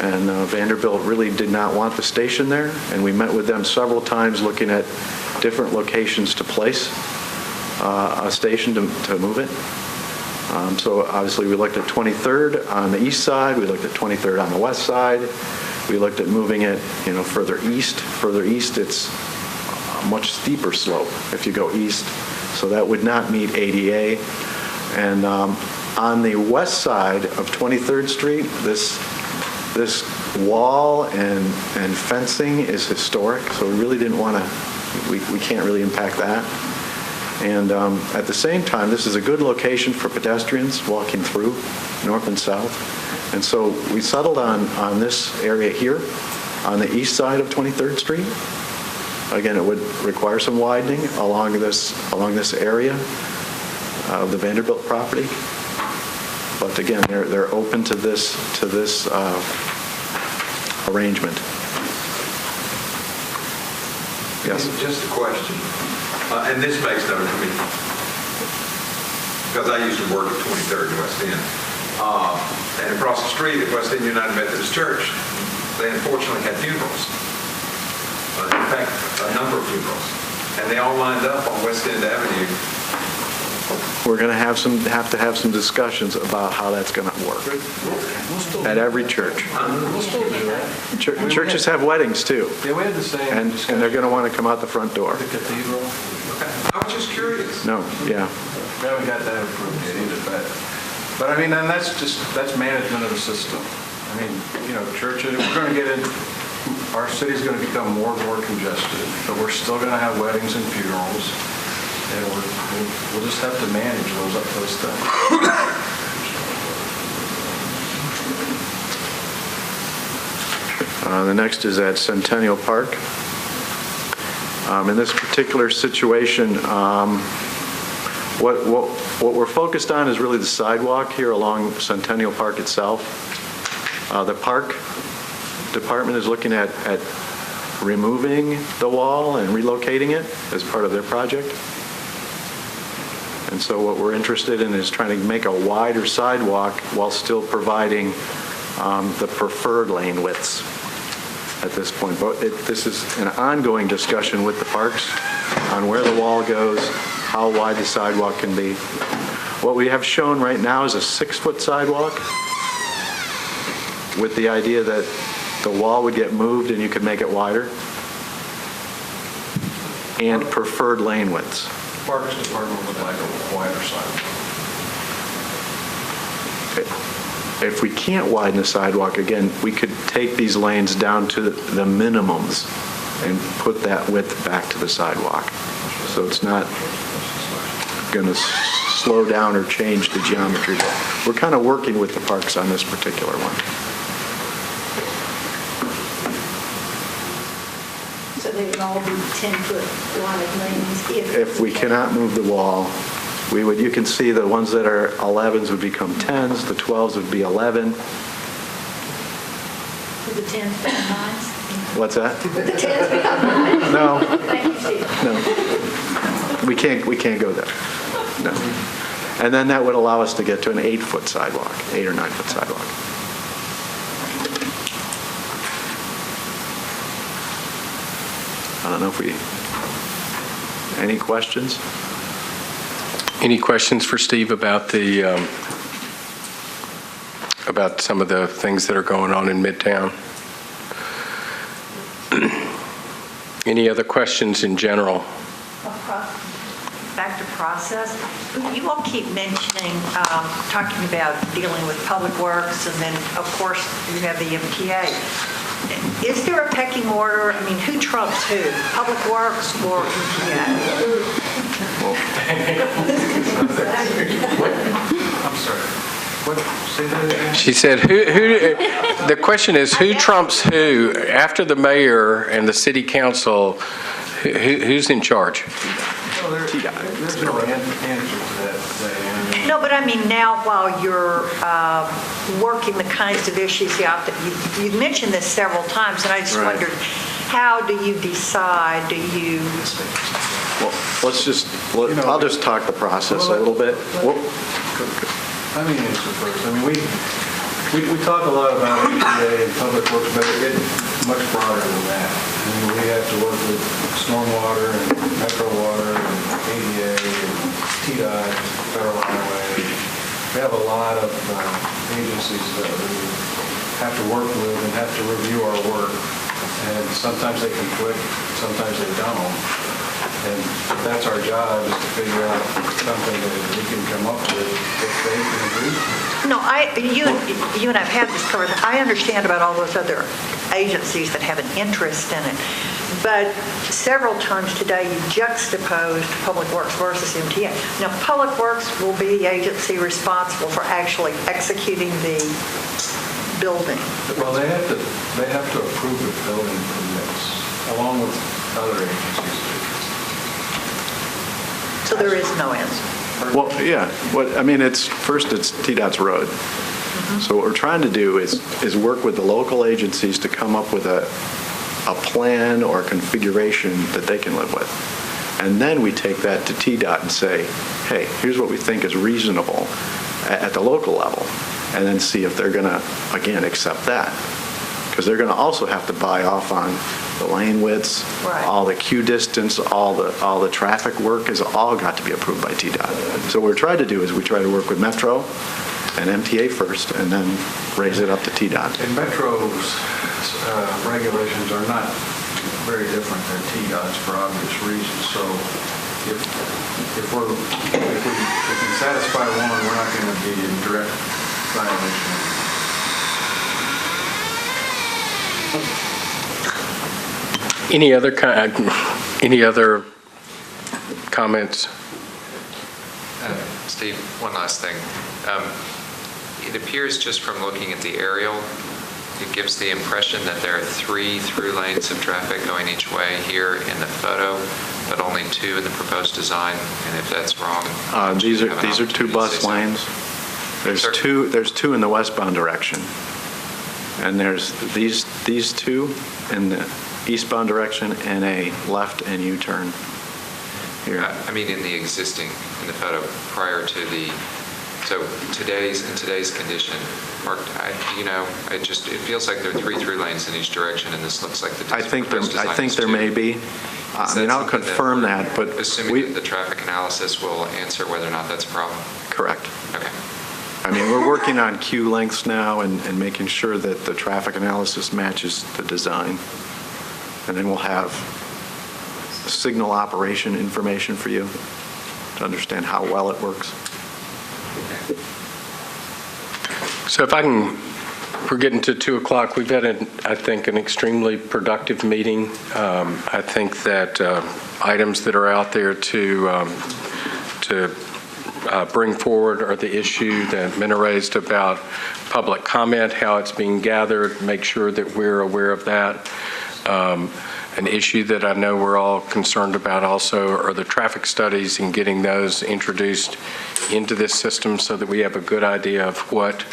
And Vanderbilt really did not want the station there, and we met with them several times looking at different locations to place a station to move it. So obviously we looked at 23rd on the east side, we looked at 23rd on the west side, we looked at moving it further east. Further east it's a much steeper slope if you go east, so that would not meet ADA. And on the west side of 23rd Street, this wall and fencing is historic, so we really didn't want to, we can't really impact that. And at the same time, this is a good location for pedestrians walking through, north and south. And so we settled on this area here on the east side of 23rd Street. Again, it would require some widening along this area of the Vanderbilt property. But again, they're open to this arrangement. Yes. Just a question, and this makes no to me, because I used to work at 23rd in West End, and across the street at West End United Methodist Church, they unfortunately had funerals. In fact, a number of funerals, and they all lined up on West End Avenue. We're going to have to have some discussions about how that's going to work at every church. Churches have weddings too. Yeah, we had the same and they're going to want to come out the front door. The cathedral. I was just curious. No, yeah. We haven't got that approved yet either, but I mean, and that's management of the system. I mean, churches, we're going to get in, our city's going to become more and more congested, but we're still going to have weddings and funerals, and we'll just have to manage those things. The next is at Centennial Park. In this particular situation, what we're focused on is really the sidewalk here along Centennial Park itself. The park department is looking at removing the wall and relocating it as part of their project. And so what we're interested in is trying to make a wider sidewalk while still providing the preferred lane widths at this point. But this is an ongoing discussion with the parks on where the wall goes, how wide the sidewalk can be. What we have shown right now is a 6-foot sidewalk with the idea that the wall would get moved and you could make it wider, and preferred lane widths. Parks Department would like a wider sidewalk. If we can't widen the sidewalk, again, we could take these lanes down to the minimums and put that width back to the sidewalk. So it's not going to slow down or change the geometry. We're kind of working with the parks on this particular one. So they would all be 10-foot wide lanes If we cannot move the wall, you can see the ones that are 11s would become 10s, the 12s would be 11. Would the 10s become 9s? What's that? Would the 10s become 9s? No. Thank you, Steve. No. We can't go there. No. And then that would allow us to get to an 8-foot sidewalk, 8 or 9-foot sidewalk. I don't know if any questions? Any questions for Steve about about some of the things that are going on in Midtown? Any other questions in general? Back to process, you all keep mentioning, talking about dealing with Public Works, and then, of course, you have the MTA. Is there a pecking order? I mean, who trumps who? Public Works or MTA? I'm sorry. What? Say that again? She said, the question is, who trumps who? After the mayor and the city council, who's in charge? There's no answer to that. No, but I mean, now while you're working the kinds of issues out that you've mentioned this several times, and I just wondered, how do you decide? Do you? Well, I'll just talk the process a little bit. Let me answer first. I mean, we talk a lot about MTA and Public Works, but it's much broader than that. I mean, we have to work with stormwater and metro water and ADA and TDOT, Federal Highway. We have a lot of agencies that we have to work with and have to review our work. And sometimes they conflict, sometimes they don't. And that's our job, is to figure out something that we can come up with that they can agree with. No, you and I've had this covered. I understand about all those other agencies that have an interest in it. But several times today, you juxtaposed Public Works versus MTA. Now, Public Works will be the agency responsible for actually executing the building. Well, they have to approve the building permits along with other agencies. So there is no answer. Well, yeah, it's TDOT's road. So what we're trying to do is work with the local agencies to come up with a plan or configuration that they can live with. And then we take that to TDOT and say, hey, here's what we think is reasonable at the local level. And then see if they're going to, again, accept that. Because they're going to also have to buy off on the lane widths, right, all the queue distance, all the traffic work has all got to be approved by TDOT. So what we're trying to do is we try to work with Metro and MTA first, and then raise it up to TDOT. And Metro's regulations are not very different than TDOT's for obvious reasons. So if we satisfy one, we're not going to be in direct violation. Any other comments? Steve, one last thing. It appears just from looking at the aerial, it gives the impression that there are 3 through lanes of traffic going each way here in the photo, but only 2 in the proposed design. And if that's wrong, these are 2 bus lanes. There's two in the westbound direction, and there's these 2 in the eastbound direction and a left and U-turn here. I mean, in the photo prior to the. So in today's condition, Mark, it feels like there are 3 through lanes in each direction, and this looks like the. I think there may be. I'll confirm that, but assuming that the traffic analysis will answer whether or not that's a problem. Correct. Okay. We're working on queue lengths now and making sure that the traffic analysis matches the design, and then we'll have signal operation information for you to understand how well it works. So we're getting to 2 o'clock. We've had, I think, an extremely productive meeting. I think that items that are out there to bring forward are the issue that Minna raised about public comment, how it's being gathered, make sure that we're aware of that. An issue that I know we're all concerned about also are the traffic studies and getting those introduced into this system so that we have a good idea of what's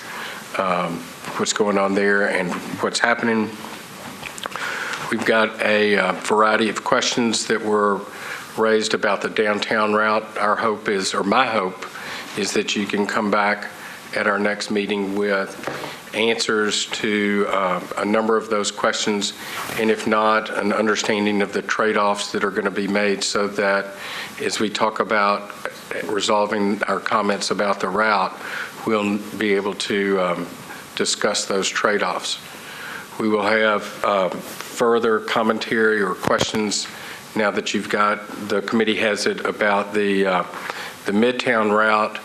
going on there and what's happening. We've got a variety of questions that were raised about the downtown route. Our hope is, or my hope, is that you can come back at our next meeting with answers to a number of those questions, and if not, an understanding of the trade-offs that are going to be made so that as we talk about resolving our comments about the route, we'll be able to discuss those trade-offs. We will have further commentary or questions now that the committee has it about the Midtown route.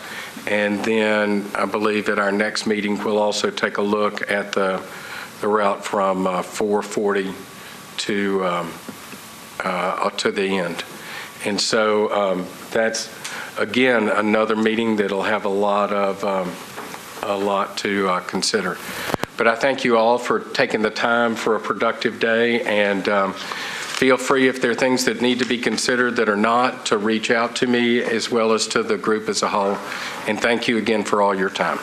And then I believe at our next meeting, we'll also take a look at the route from 440 to the end. And so that's, again, another meeting that'll have a lot to consider. But I thank you all for taking the time for a productive day, and feel free, if there are things that need to be considered that are not, to reach out to me as well as to the group as a whole. And thank you again for all your time.